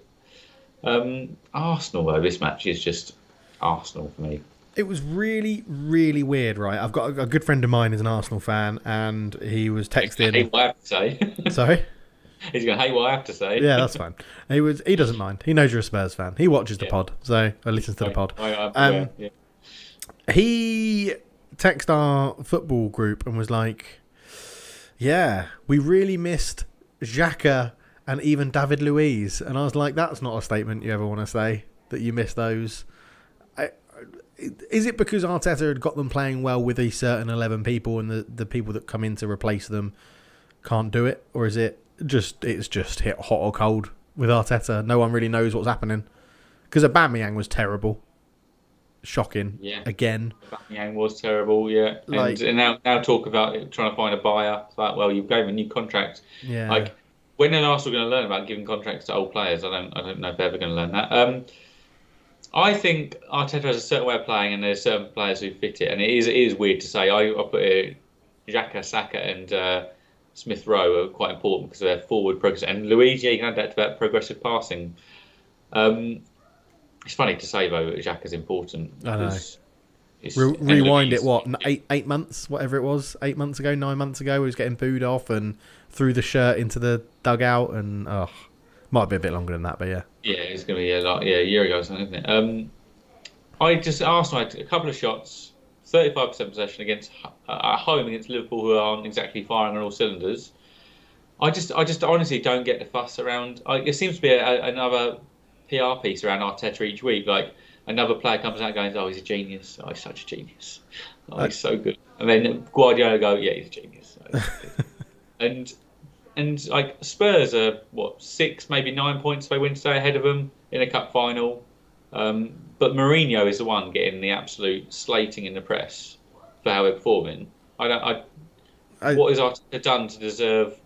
Arsenal, though, this match is just Arsenal for me. It was really, really weird, right? I've got a good friend of mine who's an Arsenal fan, and he was texting. Hate what I have to say. Sorry? He's going to hate what I have to say. Yeah, that's fine. He doesn't mind. He knows you're a Spurs fan. He watches the pod, so or listens to the pod. He texted our football group and was like, "Yeah, we really missed Xhaka and even David Luiz," and I was like, "That's not a statement you ever want to say that you miss those." Is it because Arteta had got them playing well with a certain 11 people and the people that come in to replace them can't do it? Or is it's just hit hot or cold with Arteta? No one really knows what's happening. Because Aubameyang was terrible. Shocking. Yeah. Again. Aubameyang was terrible, yeah. And now talk about trying to find a buyer. It's like, well, you gave him a new contract. Yeah. Like, when are Arsenal going to learn about giving contracts to old players? I don't know if they're ever going to learn that. I think Arteta has a certain way of playing, and there's certain players who fit it. And it is weird to say. I put Xhaka, Saka, and Smith Rowe are quite important because of their forward progress. And Luigi, you can add that to that progressive passing. It's funny to say though that Xhaka's important. I know. Rewind it. What 8 months, whatever it was, 8 months ago, 9 months ago, he was getting booed off and threw the shirt into the dugout, and might be a bit longer than that, but yeah. Yeah, it's going to be a year ago or something, isn't it? Arsenal had a couple of shots, 35% possession at home against Liverpool, who aren't exactly firing on all cylinders. I just honestly don't get the fuss around. It seems to be another PR piece around Arteta each week. Like another player comes out going, "Oh, he's a genius. Oh, he's such a genius. Oh, he's so good." And then Guardiola go, "Yeah, he's a genius." And like Spurs are 6, maybe 9 points if they win today ahead of them in a cup final. But Mourinho is the one getting the absolute slating in the press for how they're performing. What has Arteta done to deserve?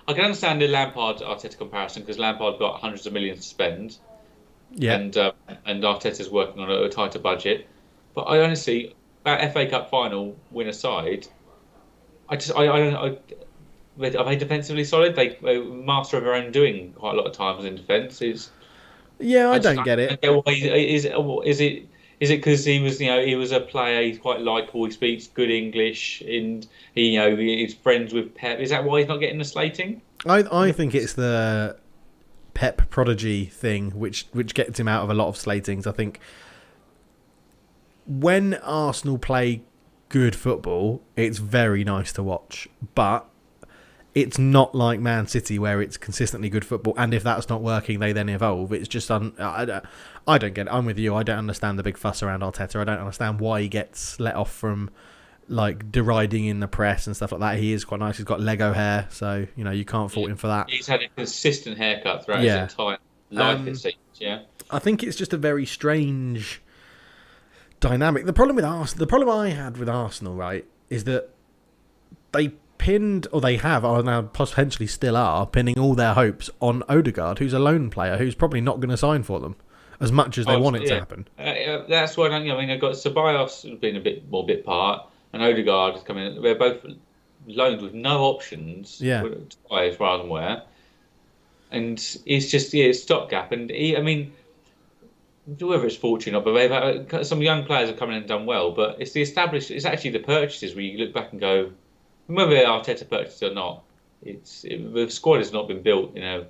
I can understand the Lampard Arteta comparison because Lampard got hundreds of millions to spend, Yeah. and Arteta's working on a tighter budget. But I honestly, that FA Cup final win aside, I don't. Are they defensively solid? They master of their own doing quite a lot of times in defence. Yeah, I don't get it. Is it because he was a player, he's quite likeable, he speaks good English, and he's friends with Pep. Is that why he's not getting the slating? I think it's the Pep prodigy thing which gets him out of a lot of slatings. I think when Arsenal play good football, it's very nice to watch, but it's not like Man City where it's consistently good football, and if that's not working, they then evolve. It's just I don't get it. I'm with you. I don't understand the big fuss around Arteta. I don't understand why he gets let off from like deriding in the press and stuff like that. He is quite nice. He's got Lego hair, so you can't fault him for that. He's had a consistent haircut throughout his entire life, it seems. Yeah, I think it's just a very strange dynamic. The problem I had with Arsenal, right, is that they pinned, or they have, or now potentially still are, pinning all their hopes on Odegaard, who's a lone player, who's probably not going to sign for them as much as they want it to happen. That's why I've got Ceballos being a bit part, and Odegaard is coming. They're both loaned with no options. Yeah, as far as I'm aware, and it's just it's stopgap. And whether it's fortune or but some young players have come in and done well, but it's it's actually the purchases where you look back and go, whether Arteta purchased it or not, the squad has not been built in a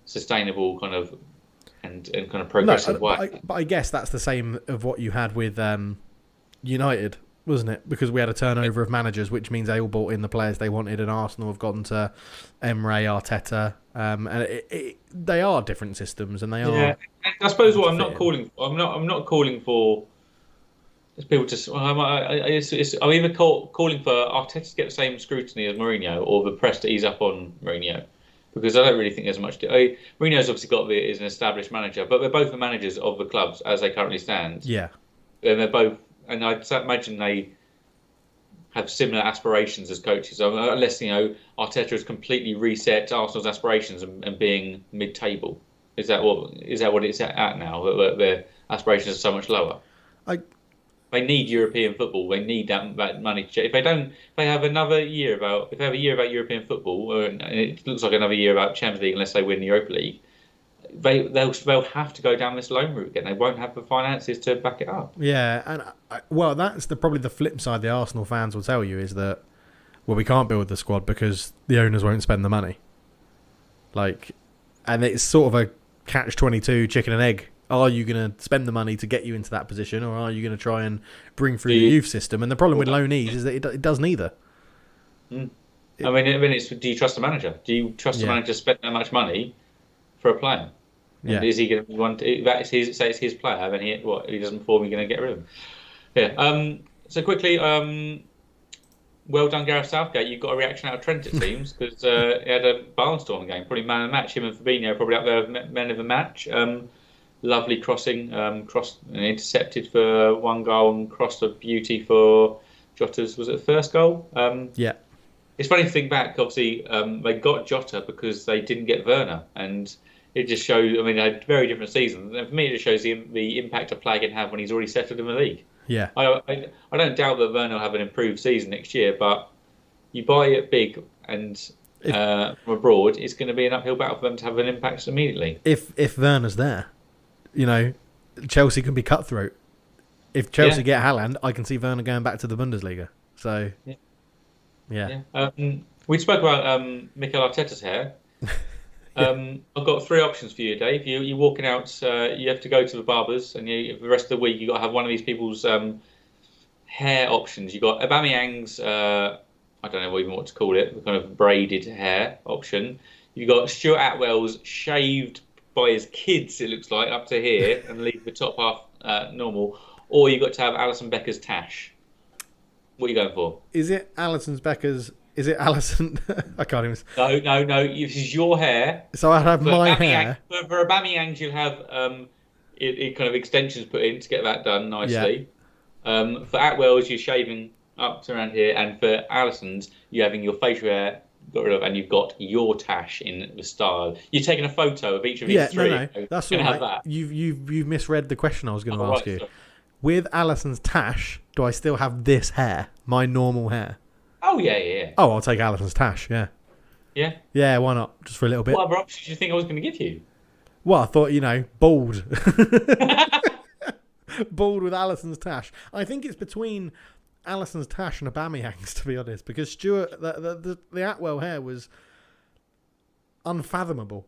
sustainable kind of and kind of progressive way. But I guess that's the same of what you had with United, wasn't it? Because we had a turnover of managers, which means they all bought in the players they wanted, and Arsenal have gone to Emre, Arteta, and they are different systems, and they are. Yeah, I suppose what I'm not calling for. People just, I'm either calling for Arteta to get the same scrutiny as Mourinho, or the press to ease up on Mourinho, because I don't really think there's much. Mourinho's obviously is an established manager, but they're both the managers of the clubs as they currently stand. Yeah, and they're both, and I'd imagine they have similar aspirations as coaches, unless Arteta has completely reset Arsenal's aspirations and being mid-table. Is that what it's at now? That their aspirations are so much lower. They need European football. They need that money. If they have another year about European football, and it looks like another year about Champions League unless they win the Europa League, they'll have to go down this loan route again. They won't have the finances to back it up. Yeah, and that's probably the flip side. The Arsenal fans will tell you is that we can't build the squad because the owners won't spend the money. And it's sort of a catch-22, chicken and egg. Are you going to spend the money to get you into that position, or are you going to try and bring through the youth system? And the problem with loanees is that it does neither. Do you trust the manager? Do you trust the manager to spend that much money for a player? And is he going to want? It's his player, then he doesn't perform, you're going to get rid of him. Yeah. So quickly, well done, Gareth Southgate. You got a reaction out of Trent, it seems, because he had a barnstorming game. Probably man of the match. Him and Fabinho probably up there with men of the match. Lovely crossing, crossed and intercepted for one goal, and crossed a beauty for Jota's. Was it the first goal? Yeah. It's funny to think back. Obviously, they got Jota because they didn't get Werner, and it just shows. They had very different seasons. And for me, it just shows the impact a player can have when he's already settled in the league. Yeah. I don't doubt that Werner will have an improved season next year, but you buy it big and from abroad, it's going to be an uphill battle for them to have an impact immediately. If Werner's there. Chelsea can be cutthroat. If Chelsea get Haaland, I can see Werner going back to the Bundesliga. So, yeah. We spoke about Mikel Arteta's hair. I've got three options for you, Dave. You're walking out. You have to go to the barbers, and for the rest of the week, you got to have one of these people's hair options. You got Aubameyang's. I don't know even what to call it. The kind of braided hair option. You got Stuart Atwell's shaved by his kids, it looks like, up to here, and leave the top half normal, or you got to have Alisson Becker's tash. What are you going for? Is it Alisson Becker's? Is it Alisson? I can't even. No. This is your hair. So I'd have my hair. For Aubameyang, you'll have it kind of extensions put in to get that done nicely. Yeah. For Atwell's, you're shaving up to around here, and for Alisson's, you're having your facial hair got rid of, and you've got your tash in the style. You're taking a photo of each of these three. No, that's all right. That. You've misread the question I was going to ask you. Sorry. With Alison's tash, do I still have this hair, my normal hair? Oh yeah. Oh, I'll take Alison's tash. Yeah. Yeah. Yeah. Why not? Just for a little bit. What other options do you think I was going to give you? Well, I thought bald. Bald with Alison's tash. I think it's between Alison's tash and Aubameyang's, to be honest, because Stuart, the Atwell hair was unfathomable.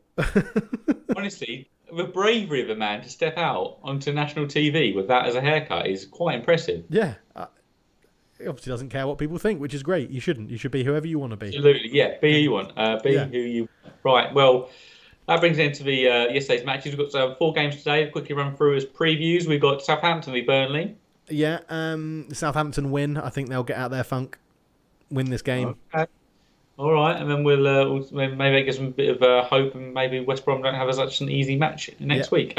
Honestly, the bravery of a man to step out onto national TV with that as a haircut is quite impressive. Yeah. He obviously doesn't care what people think, which is great. You shouldn't. You should be whoever you want to be. Absolutely, yeah. Be who you want. Who you... Right, well, that brings it into the yesterday's matches. We've got 4 games today. I'll quickly run through as previews. We've got Southampton v Burnley. Yeah, Southampton win. I think they'll get out their funk, win this game. Okay. All right, and then we'll maybe get some bit of hope, and maybe West Brom don't have such an easy match next week.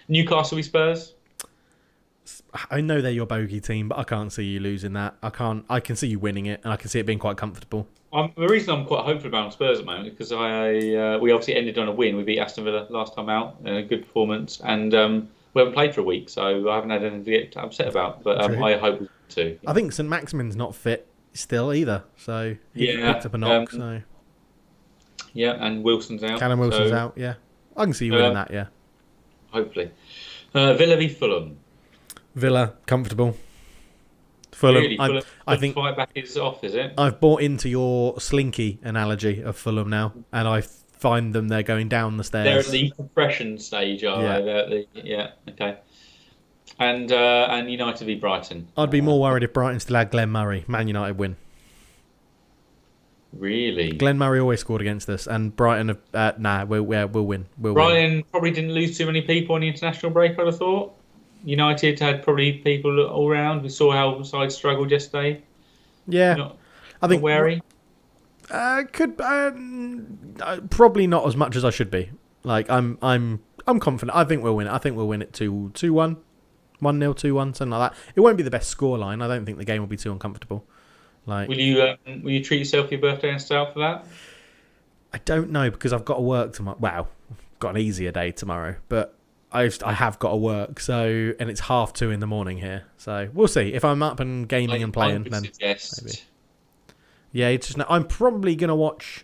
Newcastle v Spurs. I know they're your bogey team, but I can't see you losing that. I can see you winning it, and I can see it being quite comfortable. The reason I'm quite hopeful about Spurs at the moment is because we obviously ended on a win. We beat Aston Villa last time out, a good performance, and we haven't played for a week, so I haven't had anything to get upset about. But I hope to. I think St Maximin's not fit still either, so he picked up a knock. Yeah, and Wilson's out. Callum Wilson's out. Yeah, I can see you winning that. Yeah, hopefully. Villa v Fulham. Villa comfortable. Fulham. Really? I think right back is off. Is it? I've bought into your slinky analogy of Fulham now, and I find them they're going down the stairs. They're at the compression stage, are they? Okay. And United v Brighton. I'd be more worried if Brighton still had Glenn Murray. Man United win. Really? Glenn Murray always scored against us, and Brighton we'll win. Brighton probably didn't lose too many people on the international break, I'd have thought. United had probably people all round. We saw how the side struggled yesterday. Yeah, I think wary. Probably not as much as I should be. Like I'm confident. I think we'll win it. I think we'll win it 2-1, 1-0, 2-1, something like that. It won't be the best scoreline. I don't think the game will be too uncomfortable. Like, will you treat yourself for your birthday and stuff for that? I don't know because I've got to work tomorrow. Well, I've got an easier day tomorrow, but I have got to work. So, and it's 2:30 in the morning here. So we'll see if I'm up and gaming and playing. Then maybe. Yeah, it's just. I'm probably gonna watch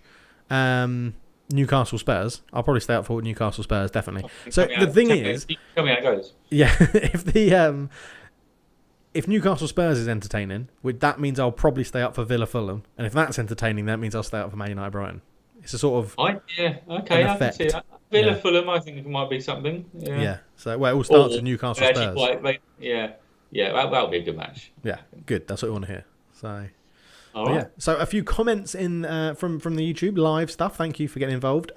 Newcastle Spurs. I'll probably stay up for Newcastle Spurs definitely. So the thing is, tell me how it goes. Yeah, if Newcastle Spurs is entertaining, that means I'll probably stay up for Villa Fulham, and if that's entertaining, that means I'll stay up for Man United Brighton. It's a sort of I can see that. Villa Fulham, I think it might be something. Yeah. So it all starts with Newcastle Spurs. That'll be a good match. Yeah, good. That's what we want to hear. So. All right. Yeah. So a few comments in from the YouTube live stuff. Thank you for getting involved.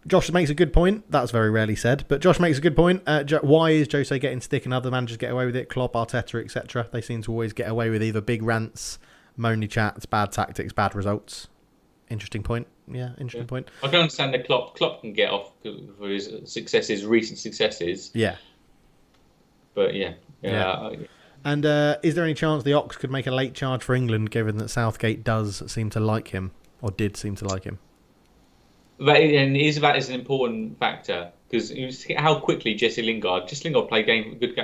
Josh makes a good point. That's very rarely said, but Josh makes a good point. Why is Jose getting stick and other managers get away with it? Klopp, Arteta, etc. They seem to always get away with either big rants, moany chats, bad tactics, bad results. Interesting point. Yeah, interesting point. I can understand that Klopp can get off for his successes, recent successes. Yeah. But yeah. And is there any chance the Ox could make a late charge for England, given that Southgate does seem to like him, or did seem to like him? That is an important factor, because how quickly Jesse Lingard played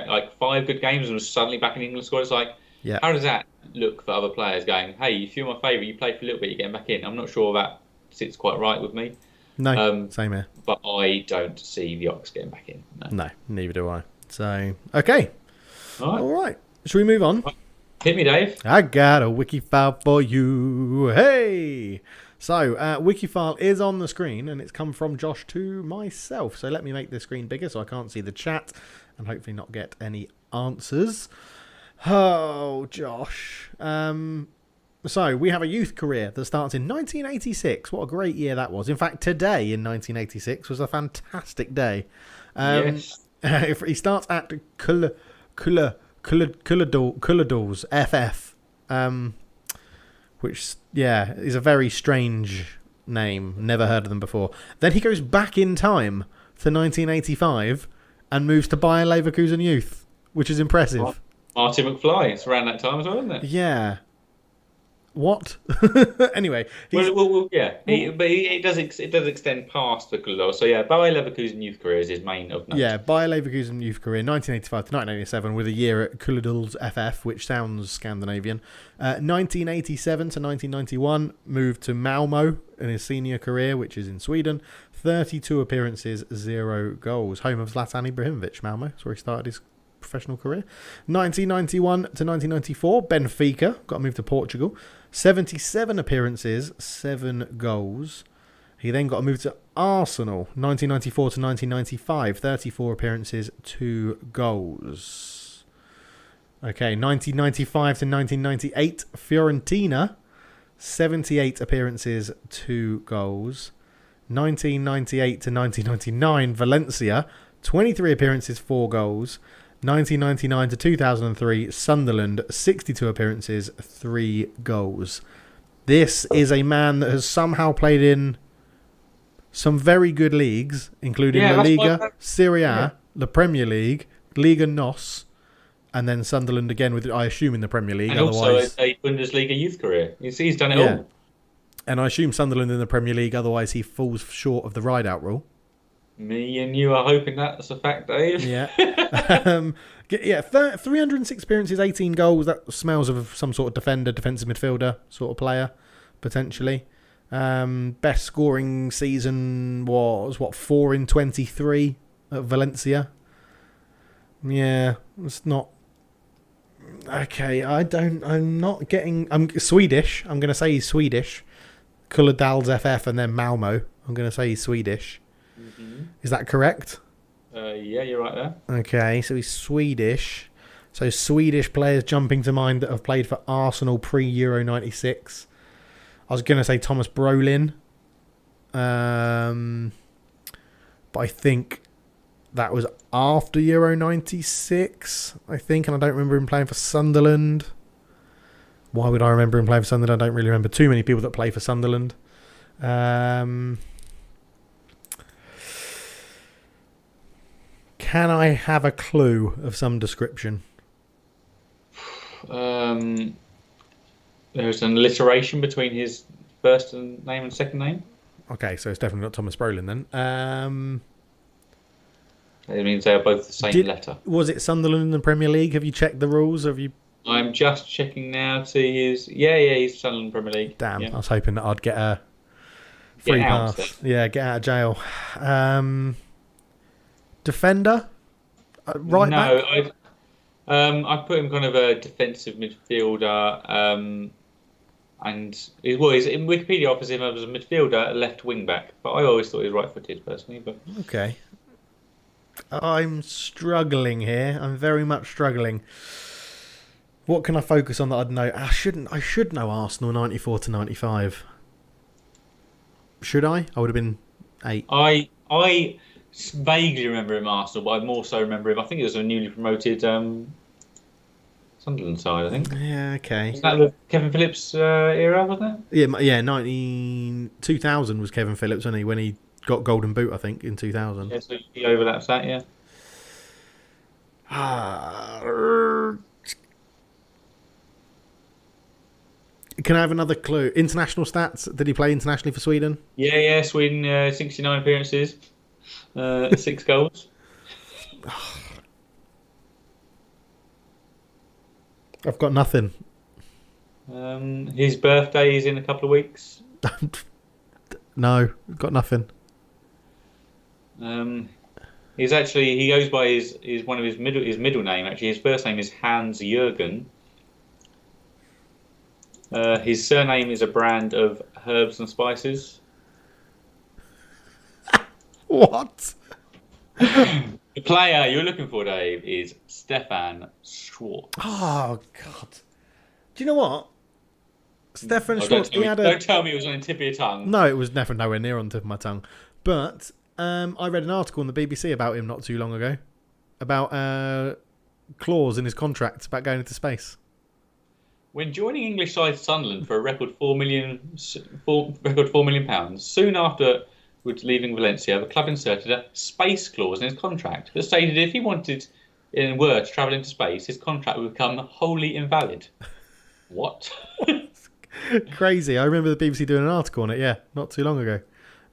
like 5 good games and was suddenly back in England squad. It's like, how does that look for other players going, hey, if you're my favourite, you play for a little bit, you're getting back in? I'm not sure that sits quite right with me. No, same here. But I don't see the Ox getting back in. No, neither do I. So, okay. All right. Should we move on? Hit me, Dave. I got a wiki file for you. Hey! So, Wikifile is on the screen, and it's come from Josh to myself. So let me make the screen bigger so I can't see the chat, and hopefully not get any answers. Oh, Josh. So, we have a youth career that starts in 1986. What a great year that was. In fact, today in 1986 was a fantastic day. Yes. He starts at Culladals FF, which is a very strange name. Never heard of them before. Then he goes back in time to 1985 and moves to Bayer Leverkusen Youth, which is impressive. Martin McFly. It's around that time as well, isn't it? Yeah. What? Anyway, yeah. It does extend past the club. So yeah, Bayer Leverkusen youth career is his main of note. yeah, Bayer Leverkusen youth career, 1985 to 1987, with a year at Kulledals FF, which sounds Scandinavian. 1987 to 1991, moved to Malmo in his senior career, which is in Sweden. 32 appearances, 0 goals. Home of Zlatan Ibrahimovic, Malmo. That's where he started his professional career. 1991 to 1994, Benfica, got moved to Portugal. 77 appearances, 7 goals. He then got moved to Arsenal, 1994 to 1995, 34 appearances, 2 goals. Okay, 1995 to 1998, Fiorentina, 78 appearances, 2 goals. 1998 to 1999, Valencia, 23 appearances, 4 goals. 1999 to 2003, Sunderland, 62 appearances, 3 goals. This is a man that has somehow played in some very good leagues, including La Liga, Serie A, the Premier League, Liga NOS, and then Sunderland again, with I assume in the Premier League. And also a Bundesliga youth career. He's done it all. And I assume Sunderland in the Premier League, otherwise he falls short of the ride-out rule. Me and you are hoping that's a fact, Dave. Yeah. 306 appearances, 18 goals. That smells of some sort of defender, defensive midfielder sort of player, potentially. Best scoring season was, 4 in 23 at Valencia. Yeah, it's not... Okay, I'm not getting... I'm Swedish. I'm going to say he's Swedish. Kulledals FF and then Malmo. I'm going to say he's Swedish. Mm-hmm. Is that correct? Yeah, you're right there. Okay, so he's Swedish. So Swedish players jumping to mind that have played for Arsenal pre-Euro 96. I was going to say Thomas Brolin. But I think that was after Euro 96, I think. And I don't remember him playing for Sunderland. Why would I remember him playing for Sunderland? I don't really remember too many people that play for Sunderland. Can I have a clue of some description? There's an alliteration between his first name and second name. Okay, so it's definitely not Thomas Brolin then. It means they are both the same letter. Was it Sunderland in the Premier League? Have you checked the rules? I'm just checking now to his... Yeah, he's Sunderland Premier League. Damn, yeah. I was hoping that I'd get a free pass. Yeah, get out of jail. Defender? Right back? No, I put him kind of a defensive midfielder, and he's in Wikipedia offers him as a midfielder, left wing back. But I always thought he was right-footed personally. But okay, I'm struggling here. I'm very much struggling. What can I focus on that I'd know? I should know Arsenal 94 to 95. Should I? I would have been 8. I vaguely remember him Arsenal, but I more so remember him. I think it was a newly promoted Sunderland side, I think. Yeah, okay. Was that the Kevin Phillips era, wasn't it? Yeah, 2000 was Kevin Phillips, wasn't he, when he got Golden Boot, I think, in 2000. Yeah, so he overlaps that, yeah. Can I have another clue? International stats? Did he play internationally for Sweden? Yeah, Sweden, 69 appearances, 6 goals. I've got nothing. His birthday is in a couple of weeks. No, got nothing. He goes by his middle name. Actually, his first name is Hans Jürgen. His surname is a brand of herbs and spices. What? The player you're looking for, Dave, is Stefan Schwarz. Oh, God. Do you know what? Stefan Schwarz... Don't tell me it was on the tip of your tongue. No, it was never nowhere near on the tip of my tongue. But I read an article on the BBC about him not too long ago. About a clause in his contract about going into space. When joining English side Sunderland for a record £4 million, soon after leaving Valencia, the club inserted a space clause in his contract that stated if he wanted, to travel into space, his contract would become wholly invalid. What? Crazy. I remember the BBC doing an article on it. Yeah, not too long ago.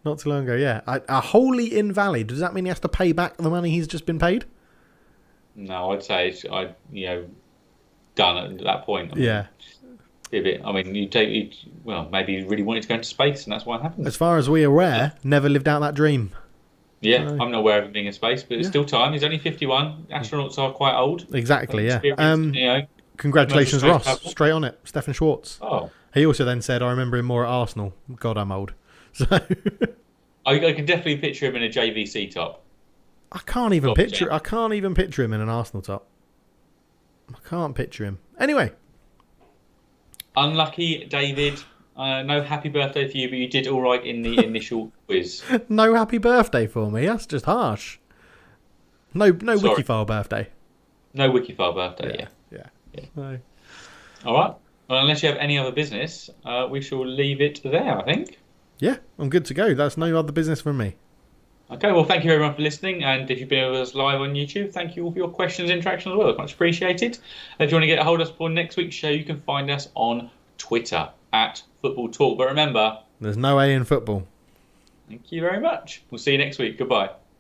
Yeah. A wholly invalid. Does that mean he has to pay back the money he's just been paid? No, I'd say done at that point. Yeah. Maybe he really wanted to go into space, and that's what happened. As far as we are aware, never lived out that dream. Yeah, I'm not aware of him being in space, but it's still time. He's only 51. Astronauts are quite old. Exactly, yeah. Congratulations, Ross. Travel. Straight on it. Stefan Schwartz. Oh. He also then said, I remember him more at Arsenal. God, I'm old. So I can definitely picture him in a JVC top. I can't even picture him in an Arsenal top. I can't picture him. Anyway. Unlucky, David. No happy birthday for you, but you did all right in the initial quiz. No happy birthday for me. That's just harsh. No Wikifile birthday. No Wikifile birthday. Yeah. No. All right. Well, unless you have any other business, we shall leave it there, I think. Yeah, I'm good to go. That's no other business from me. Okay, well, thank you everyone for listening, and if you've been with us live on YouTube, thank you all for your questions and interaction as well. It's much appreciated. And if you want to get a hold of us for next week's show, you can find us on Twitter @Football Talk. But remember, there's no A in football. Thank you very much. We'll see you next week. Goodbye.